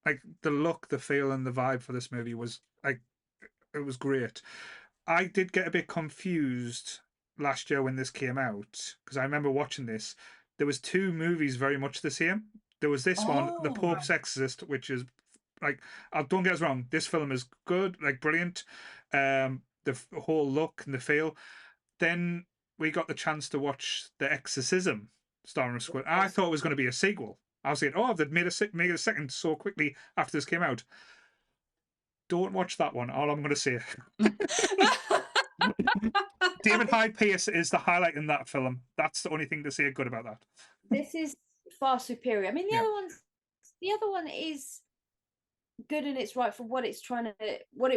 like the look, the feel, and the vibe for this movie was like, it was great. I did get a bit confused last year when this came out, because I remember watching this. There was two movies very much the same. There was this one, The Pope's Exorcist, which is like, don't get us wrong, this film is good, like brilliant. The whole look and the feel. Then we got the chance to watch The Exorcism starring Squid. I thought it was going to be a sequel. I was thinking, they've made a second so quickly after this came out. Don't watch that one. All I'm going to say. David Hyde Pierce is the highlight in that film. That's the only thing to say good about that. This is far superior. I mean, the other one is good in its right for what it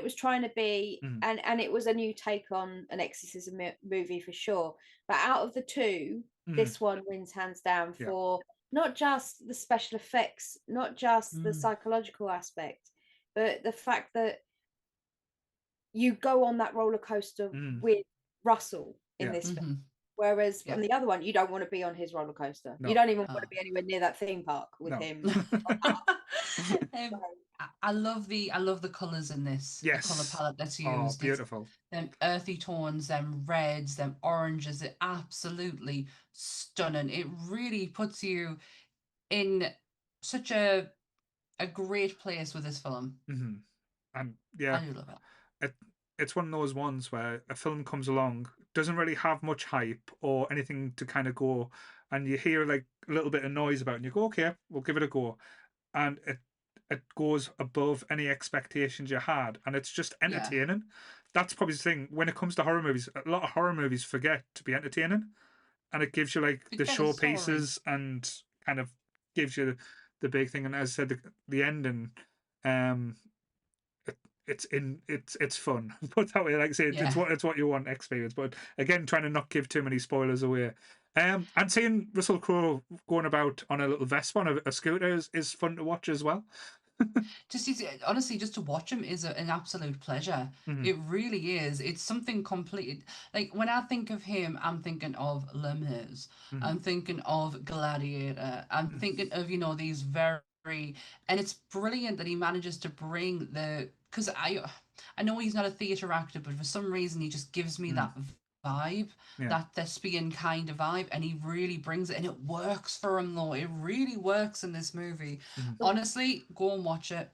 was trying to be, and it was a new take on an exorcism movie for sure. But out of the two, this one wins hands down for not just the special effects, not just the psychological aspect, but the fact that you go on that roller coaster with Russell in this film. Whereas on the other one, you don't want to be on his roller coaster. No. You don't even want to be anywhere near that theme park with him. I love the colours in this. Yes. The colour palette that's used. Oh, beautiful. Them earthy tones, them reds, them oranges. It's absolutely stunning. It really puts you in such a great place with this film. And yeah, I do love it. It's one of those ones where a film comes along, doesn't really have much hype or anything to kind of go, and you hear like a little bit of noise about it, and you go, okay, we'll give it a go, and it goes above any expectations you had, and it's just entertaining. Yeah. That's probably the thing when it comes to horror movies. A lot of horror movies forget to be entertaining, and it gives you like the showpieces and kind of gives you the big thing. And as I said, the ending, it's fun. Put that way, like I say, it's what you want experience. But again, trying to not give too many spoilers away. And seeing Russell Crowe going about on a little Vespa on a scooter is fun to watch as well. Honestly, just to watch him is an absolute pleasure. It really is. It's something complete. Like when I think of him, I'm thinking of Les Mis. I'm thinking of Gladiator. I'm thinking of these very, and it's brilliant that he manages to bring because I know he's not a theatre actor, but for some reason he just gives me that vibe, that thespian kind of vibe, and he really brings it, and it works for him though. It really works in this movie. Honestly, go and watch it.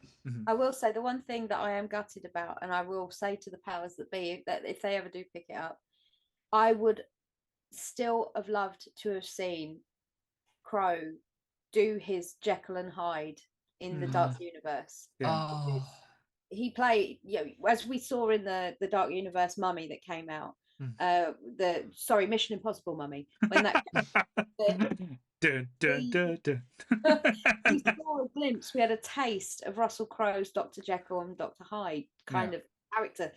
I will say the one thing that I am gutted about, and I will say to the powers that be, that if they ever do pick it up, I would still have loved to have seen Crowe do his Jekyll and Hyde in the Dark Universe. He played, as we saw in the Dark Universe Mummy that came out. Mission Impossible Mummy. When that we saw a glimpse. We had a taste of Russell Crowe's Dr. Jekyll and Dr. Hyde kind of character,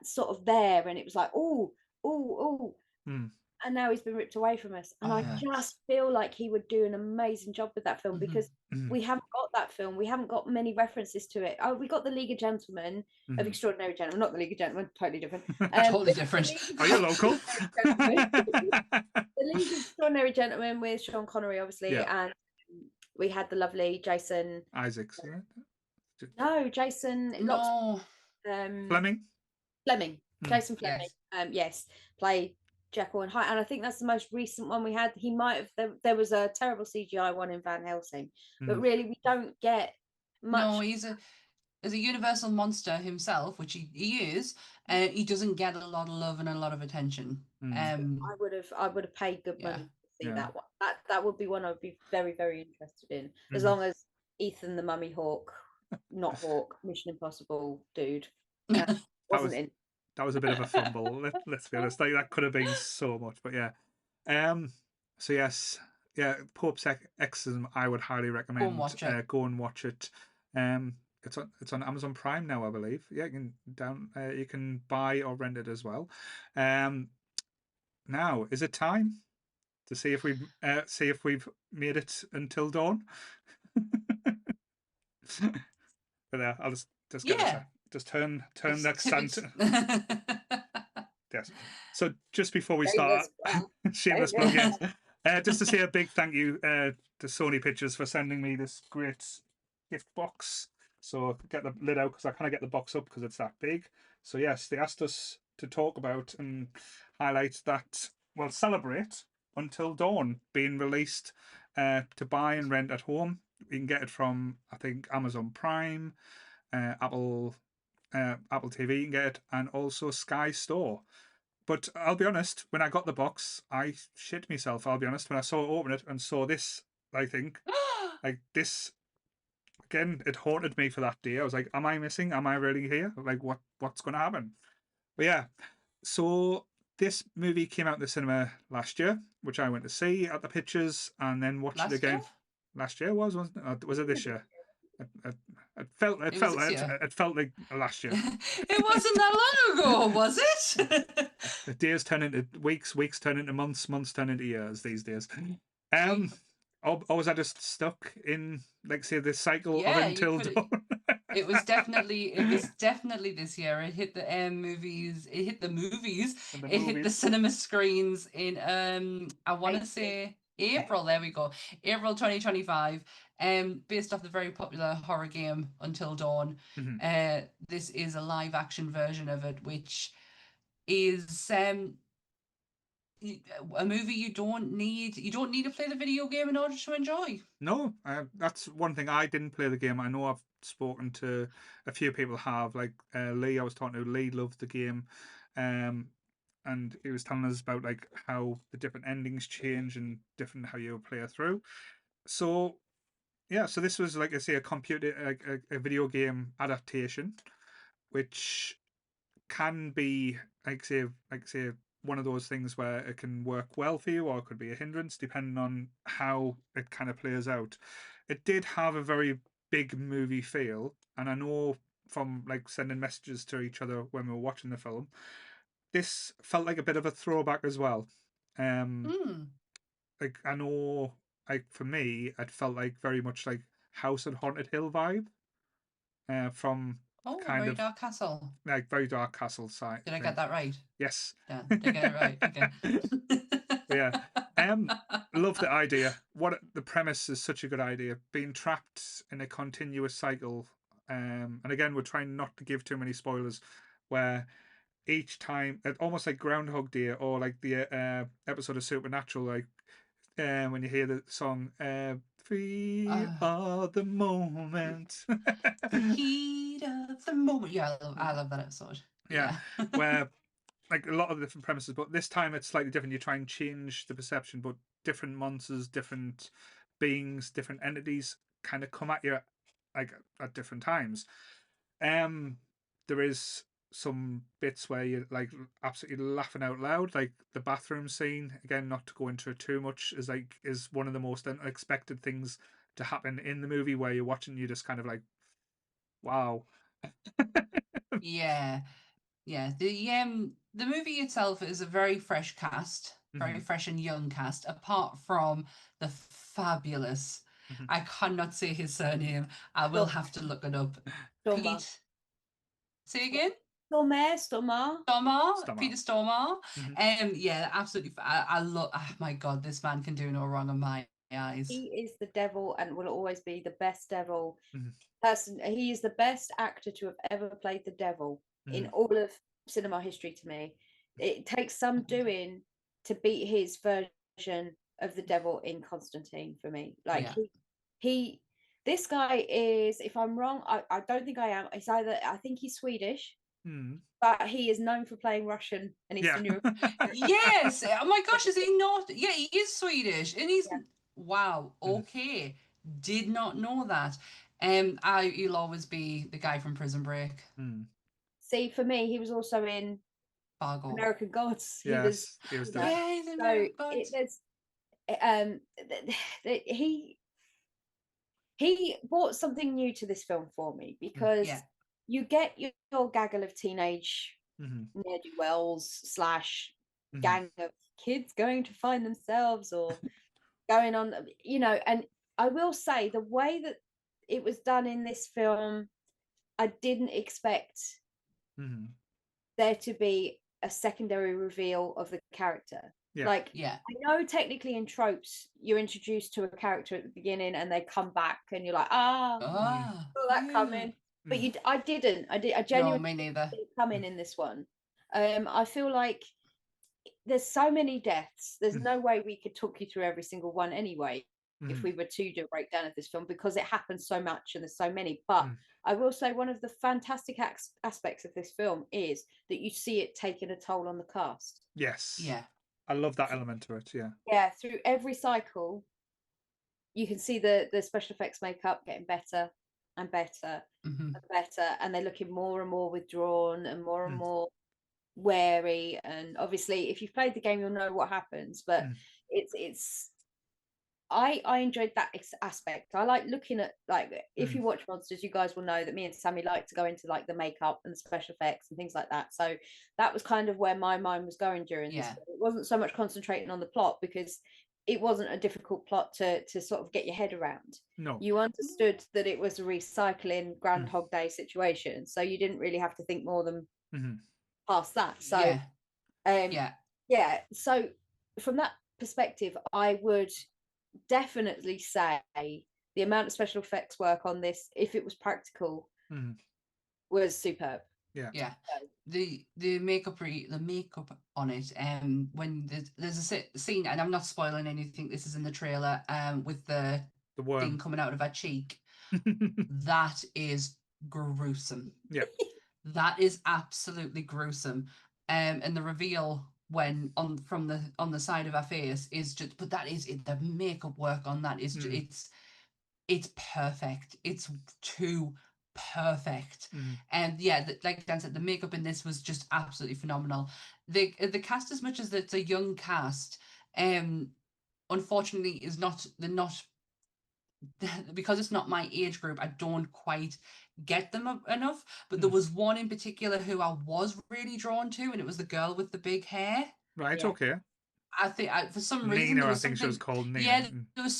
sort of there, and it was like, oh. And now he's been ripped away from us. And I just feel like he would do an amazing job with that film because we haven't got that film. We haven't got many references to it. Oh, we got the League of Gentlemen of Extraordinary Gentlemen, not the League of Gentlemen, totally different. Totally different. Are you local? The League of Extraordinary Gentlemen with Sean Connery, obviously, and we had the lovely Jason Isaacs. No, Jason. No. Fleming. Jason Fleming. Yes, played Jekyll and Hyde, and I think that's the most recent one we had. He might have. There was a terrible CGI one in Van Helsing, but really we don't get much. No, he's a universal monster himself, which he is. He doesn't get a lot of love and a lot of attention. I would have paid good money to see that one. That would be one I'd be very, very interested in, as long as Ethan the Mummy Hawk, not Hawk, Mission Impossible dude, wasn't in. That was a bit of a fumble. Let's be honest. Like, that could have been so much, but yeah. So yes, Pope's Exorcism. I would highly recommend. Go and watch it. It's on Amazon Prime now, I believe. Yeah, you can buy or rent it as well. Now is it time to see if we've made it until dawn? But I'll just get it. Just turn that stand. Yes. So just before we start, shameless plug, yes. Just to say a big thank you to Sony Pictures for sending me this great gift box. So get the lid out because I can't get the box up because it's that big. So yes, they asked us to talk about and highlight that. Well, celebrate Until Dawn being released to buy and rent at home. You can get it from, I think, Amazon Prime, Apple TV, you can get it, and also Sky Store. But I'll be honest, when I got the box, I shit myself. I'll be honest, when I opened it and saw this, I think, like this, again, it haunted me for that day. I was like, am I missing? Am I really here? Like, what's going to happen? But yeah, so this movie came out in the cinema last year, which I went to see at the Pictures and then watched it again. Last year wasn't it? Or was it this year? It felt like last year. It wasn't that long ago, was it? The days turn into weeks, weeks turn into months, months turn into years these days. Or was I just stuck in, like, say, this cycle of Until Dawn? It was definitely this year. It hit the movies. It hit the movies. It hit the cinema screens in I want to say April. There we go. April 2025. Based off the very popular horror game Until Dawn. Mm-hmm. This is a live action version of it, which is a movie you don't need to play the video game in order to enjoy. No, that's one thing. I didn't play the game. I know I've spoken to a few people have, like Lee. I was talking to Lee, loved the game, and he was telling us about like how the different endings change and different how you play through. So yeah, so this was, like I say, a computer, a video game adaptation, which can be, like say one of those things where it can work well for you, or it could be a hindrance depending on how it kind of plays out. It did have a very big movie feel, and I know from like sending messages to each other when we were watching the film, this felt like a bit of a throwback as well. Like, I know, like for me, it felt like very much like House on Haunted Hill vibe, from kind very of Dark Castle. like very Dark Castle side. Did I get that right? Yes. Yeah, did I get it right? Okay. Yeah. Love the idea. What the premise is such a good idea. Being trapped in a continuous cycle. And again, we're trying not to give too many spoilers, where each time, almost like Groundhog Day or like the episode of Supernatural, like when you hear the song "Free are the moment." Heat of the moment. Yeah, I love that episode. Yeah. Where like a lot of different premises, but this time it's slightly different. You try and change the perception, but different monsters, different beings, different entities kind of come at you like at different times. There is some bits where you're like absolutely laughing out loud, like the bathroom scene. Again, not to go into it too much, is one of the most unexpected things to happen in the movie, where you're watching, you just kind of like, wow. Yeah. The movie itself is a very fresh cast, very fresh and young cast, apart from the fabulous, I cannot say his surname, I will have to look it up. Pete, say again? Stormare, Peter Stormare. Yeah, absolutely. I love. Oh my God, this man can do no wrong in my eyes. He is the devil and will always be the best devil person. He is the best actor to have ever played the devil in all of cinema history. To me, it takes some doing to beat his version of the devil in Constantine. For me, like he this guy is. If I'm wrong, I don't think I am. It's either I think he's Swedish. But he is known for playing Russian and Eastern Europe. Yes. Oh my gosh, is he not? Yeah, he is Swedish. And he's wow, okay. Did not know that. He'll always be the guy from Prison Break. See, for me, he was also in Fargo. American Gods. He was he's in American Gods. He brought something new to this film for me, because you get your gaggle of teenage ne'er-do-wells / gang of kids going to find themselves or going on, and I will say the way that it was done in this film, I didn't expect there to be a secondary reveal of the character. I know technically in tropes you're introduced to a character at the beginning and they come back and you're like, saw that coming. But I genuinely didn't see it coming in this one. I feel like there's so many deaths. There's no way we could talk you through every single one anyway, if we were to do a breakdown of this film, because it happens so much and there's so many. But I will say one of the fantastic aspects of this film is that you see it taking a toll on the cast. Yes. Yeah. I love that element to it. Yeah. Yeah. Through every cycle, you can see the special effects makeup getting better and better and better, and they're looking more and more withdrawn and more wary. And obviously, if you've played the game, you'll know what happens. But it's I enjoyed that aspect. I like looking at, like, if you watch Monsters, you guys will know that me and Sammy like to go into like the makeup and the special effects and things like that. So that was kind of where my mind was going during this. It wasn't so much concentrating on the plot, because it wasn't a difficult plot to sort of get your head around. No, you understood that it was a recycling Groundhog Day situation, so you didn't really have to think more than past that. So yeah, so from that perspective, I would definitely say the amount of special effects work on this, if it was practical, was superb. Yeah. The makeup on it, when there's a scene, and I'm not spoiling anything, this is in the trailer, with the thing coming out of her cheek. That is gruesome. Yeah. That is absolutely gruesome. And the reveal when on the side of her face is just, but that is it, the makeup work on that is it's perfect. It's too perfect. And yeah, like Dan said, the makeup in this was just absolutely phenomenal. The cast, as much as it's a young cast, unfortunately is not, they're not, because it's not my age group, I don't quite get them enough. But there was one in particular who I was really drawn to, and it was the girl with the big hair. Right. Okay. I think for some reason Nina, there was I think something, she was called Nina. Yeah, there was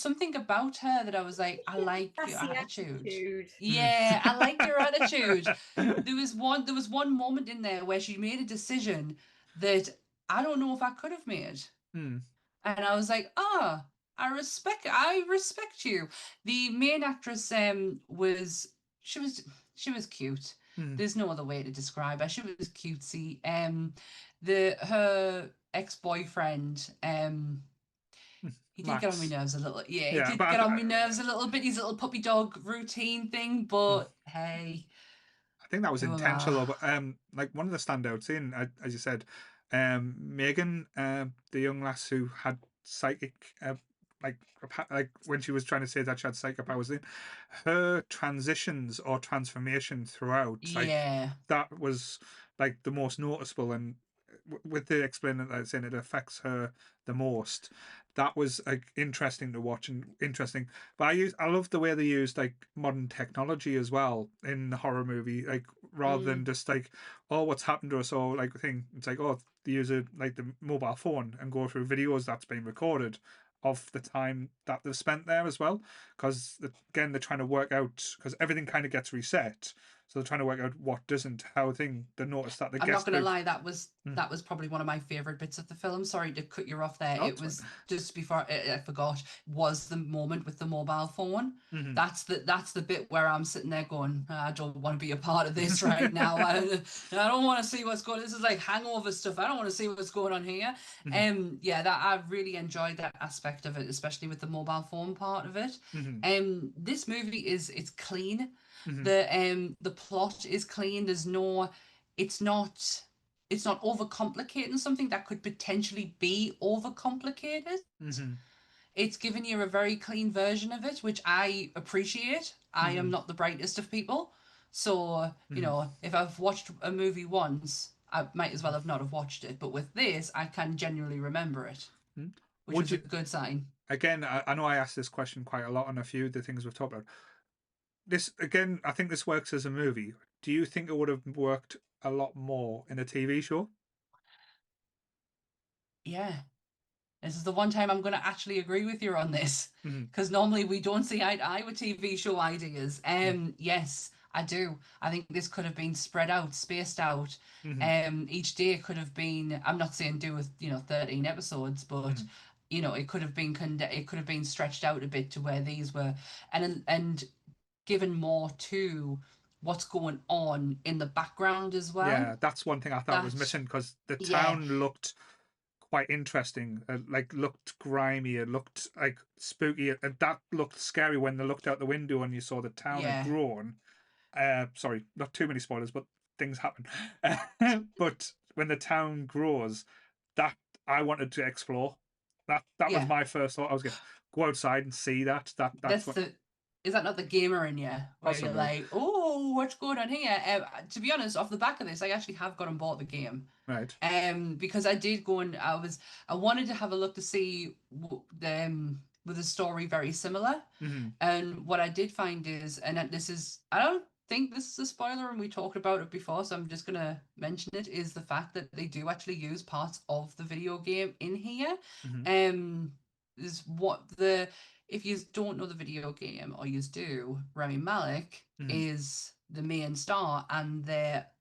something about her that I was like, I like your attitude. Yeah, I like your attitude. There was one moment in there where she made a decision that I don't know if I could have made. And I was like, I respect you. The main actress was cute. There's no other way to describe her. She was cutesy. Her ex-boyfriend, he did get on my nerves a little. Yeah, he did get on my nerves a little bit. His little puppy dog routine thing, but hey, I think that was intentional. But like one of the standouts in, as you said, Megan, the young lass who had psychic, like when she was trying to say that she had psychic powers in, her transitions or transformation throughout, like that was like the most noticeable. And with the explaining that saying it affects her the most, that was like interesting to watch and interesting. But I love the way they used like modern technology as well in the horror movie, like rather than just like, oh, what's happened to us, or like thing. It's like, oh, they use like the mobile phone and go through videos that's been recorded of the time that they've spent there as well, because again they're trying to work out, because everything kind of gets reset. So they're trying to work out what doesn't, how thing. They noticed that I'm not going to lie, that was probably one of my favorite bits of the film. Sorry to cut you off there. It was just before I forgot, was the moment with the mobile phone. That's the bit where I'm sitting there going, I don't want to be a part of this right now. I don't want to see what's going. This is like hangover stuff. I don't want to see what's going on here. Yeah, that I really enjoyed that aspect of it, especially with the mobile phone part of it. This movie it's clean. The plot is clean. There's no, it's not overcomplicating something that could potentially be overcomplicated. It's giving you a very clean version of it, which I appreciate. I am not the brightest of people, so you know, if I've watched a movie once, I might as well have not have watched it. But with this, I can genuinely remember it, which is a good sign. Again, I know I asked this question quite a lot on a few of the things we've talked about. This again, I think this works as a movie. Do you think it would have worked a lot more in a TV show? Yeah. This is the one time I'm going to actually agree with you on this, because normally we don't see eye to eye with TV show ideas. Yes, I do. I think this could have been spread out, spaced out. Each day could have been, I'm not saying do with 13 episodes, but you know, it could have been stretched out a bit to where these were, and given more to what's going on in the background as well. Yeah, that's one thing I thought was missing, because the town looked quite interesting. Like looked grimy. It looked like spooky. And that looked scary when they looked out the window and you saw the town had grown. Sorry, not too many spoilers, but things happen. But when the town grows, that I wanted to explore. That was my first thought. I was going to go outside and see that. That's what. Is that not the gamer in you? Where you're like, oh, what's going on here? To be honest, off the back of this, I actually have gone and bought the game. Right. Because I did go and I wanted to have a look to see with a story very similar. And what I did find is, and this is, I don't think this is a spoiler, and we talked about it before, so I'm just going to mention it, is the fact that they do actually use parts of the video game in here. Is what the, if you don't know the video game, or you do, Rami Malek is the main star, and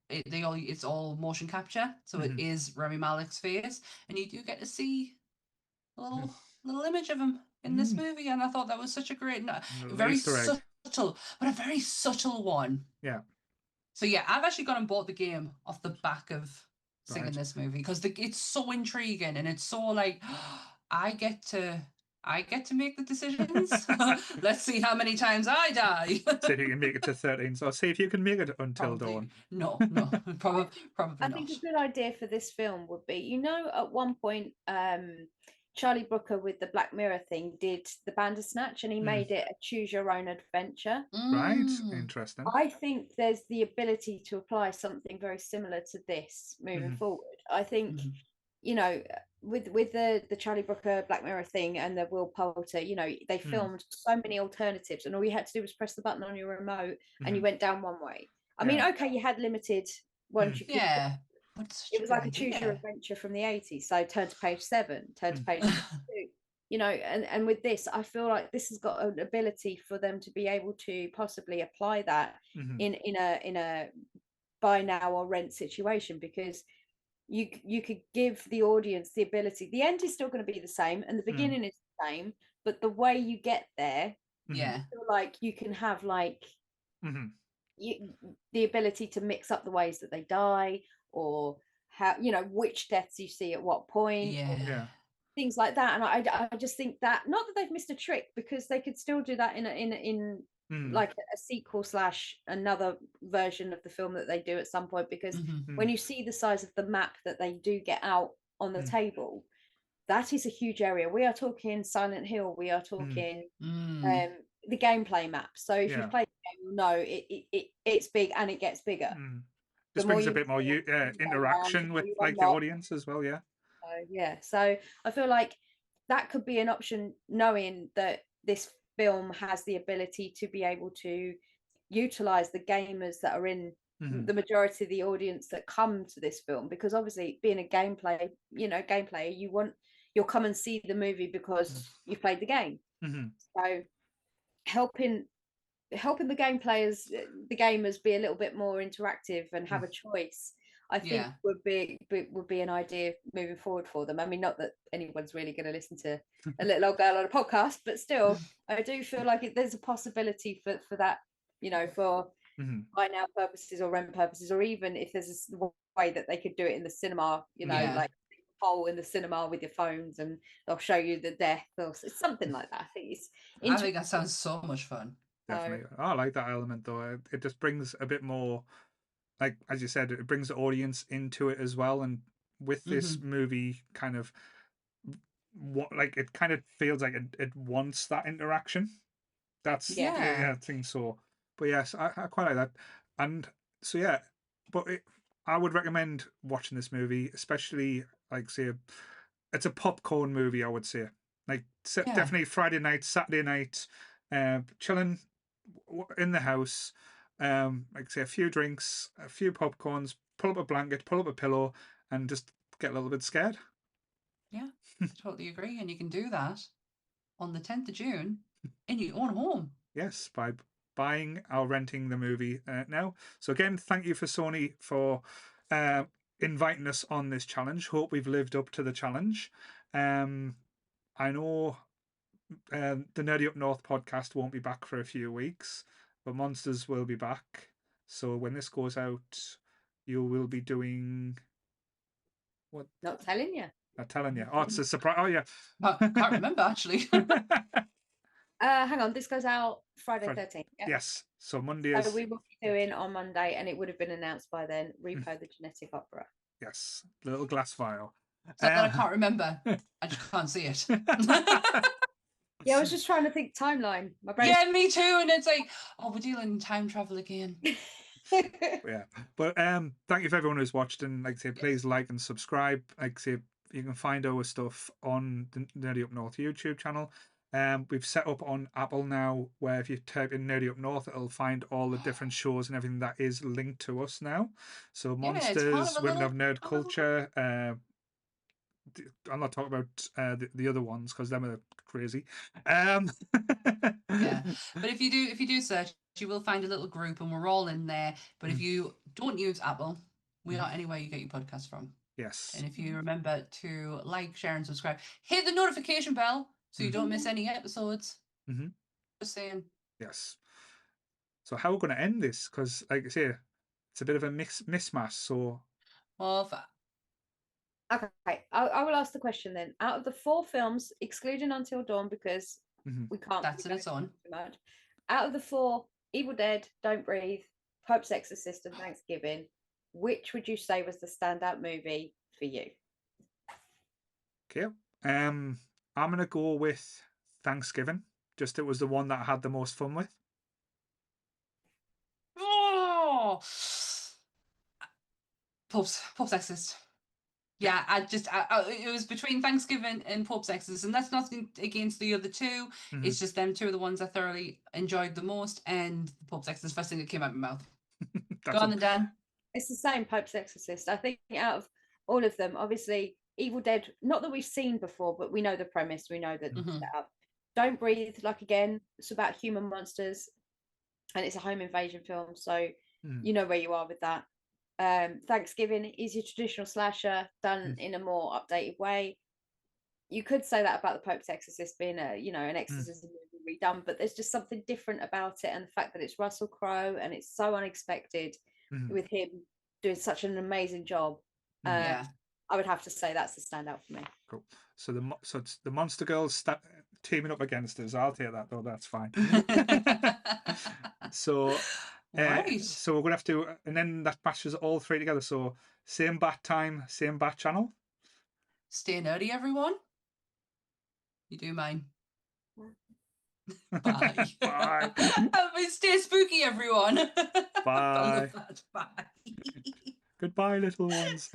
it's all motion capture, so it is Rami Malek's face, and you do get to see a little image of him in this movie, and I thought that was such a great, very subtle, but a very subtle one. Yeah. So yeah, I've actually gone and bought the game off the back of seeing this movie, because it's so intriguing, and it's so like, I get to make the decisions. Let's see how many times I die. See if you can make it to 13. So see if you can make it until dawn. No, probably I not. think a good idea for this film would be, at one point, Charlie Brooker with the Black Mirror thing did the Bandersnatch, and he made it a choose your own adventure. Right, interesting. I think there's the ability to apply something very similar to this moving forward. I think, with the Charlie Brooker Black Mirror thing and the Will Poulter, they filmed so many alternatives, and all you had to do was press the button on your remote and you went down one way. I mean, okay, you had limited ones you could. Yeah. It was like a choose your adventure from the 80s. So turn to page 7, turn to page 2. And with this, I feel like this has got an ability for them to be able to possibly apply that in a buy now or rent situation, because you could give the audience the ability. The end is still going to be the same, and the beginning is the same, but the way you get there, I feel like you can have the ability to mix up the ways that they die, or how, which deaths you see at what point, things like that. And I just think that, not that they've missed a trick, because they could still do that in like a sequel / another version of the film that they do at some point, because when you see the size of the map that they do get out on the table, that is a huge area. We are talking Silent Hill, we are talking the gameplay map. So if you've played the game, you'll know it's big, and it gets bigger. This brings a bit more interaction with like the audience as well. So I feel like that could be an option, knowing that this film has the ability to be able to utilize the gamers that are in the majority of the audience that come to this film, because obviously, being a gameplayer, you'll come and see the movie because you've played the game. So helping the the gamers be a little bit more interactive and have a choice, I think would be an idea moving forward for them. I mean, not that anyone's really going to listen to a little old girl on a podcast, but still, I do feel like there's a possibility for that, for buy now purposes or rent purposes, or even if there's a way that they could do it in the cinema, like hole in the cinema with your phones, and they'll show you the death or something like that. I think that sounds so much fun. Definitely. I like that element though. It just brings a bit more, like as you said, it brings the audience into it as well. And with this movie, kind of it kind of feels like it wants that interaction. That's I think so. But yes, I quite like that. And so but I would recommend watching this movie, especially like say it's a popcorn movie. I would say definitely Friday night, Saturday night, chilling in the house, like say a few drinks, a few popcorns, pull up a blanket, pull up a pillow, and just get a little bit scared. Yeah, I totally agree. And you can do that on the 10th of June in your own home. Yes, by buying or renting the movie now. So again, thank you for Sony for inviting us on this challenge. Hope we've lived up to the challenge. I know the Nerdy Up North podcast won't be back for a few weeks, but Monsters will be back. So when this goes out, you will be doing what? Not telling you. Not telling you. Oh, it's a surprise. Oh yeah. I can't remember actually. Hang on, this goes out Friday 13th. Yeah? Yes. So Monday is. So we will be doing on Monday, and it would have been announced by then. Repo the Genetic Opera. Yes, little glass vial. It's not that I can't remember. I just can't see it. Yeah, I was just trying to think timeline. My brain. Yeah, me too. And it's like, oh, we're dealing time travel again. Yeah, but thank you for everyone who's watched, and like I say, please like and subscribe. Like I say, you can find our stuff on the Nerdy Up North YouTube channel. We've set up on Apple now where if you type in Nerdy Up North, it'll find all the different shows and everything that is linked to us now. So it's part of Monsters, a Women little, of Nerd Culture. I'm not talking about the other ones because them are crazy. Yeah, but if you do search, you will find a little group, and we're all in there. But if you don't use Apple, we are anywhere you get your podcast from. Yes. And if you remember to like, share, and subscribe, hit the notification bell so you don't miss any episodes. Just saying. Yes. So how we're going to end this? Because, like I say, it's a bit of a mismatch. So, well, okay, I will ask the question then. Out of the 4 films, excluding Until Dawn because we can't. That's in its own. Much. Out of the 4, Evil Dead, Don't Breathe, Pope's Exorcist, and Thanksgiving, which would you say was the standout movie for you? Okay. I'm gonna go with Thanksgiving. Just it was the one that I had the most fun with. Oh, Pope's Exorcist. Yeah, it was between Thanksgiving and Pope's Exorcist, and that's nothing against the other two. It's just them two are the ones I thoroughly enjoyed the most, and Pope's Exorcist, first thing that came out of my mouth. Go on then, Dan. It's the same, Pope's Exorcist. I think out of all of them, obviously, Evil Dead, not that we've seen before, but we know the premise, we know the setup. Don't Breathe, like again, it's about human monsters, and it's a home invasion film, so you know where you are with that. Thanksgiving is your traditional slasher done in a more updated way. You could say that about the Pope's Exorcist being an exorcism movie redone, but there's just something different about it, and the fact that it's Russell Crowe and it's so unexpected with him doing such an amazing job. I would have to say that's the standout for me. Cool. So it's the Monster Girls teaming up against us. I'll take that though. That's fine. So. Right. So we're gonna have to, and then that matches all 3 together. So same bat time, same bat channel. Stay nerdy, everyone. You do mine. Bye. Bye. Stay spooky, everyone. Bye. Bye. Goodbye, little ones.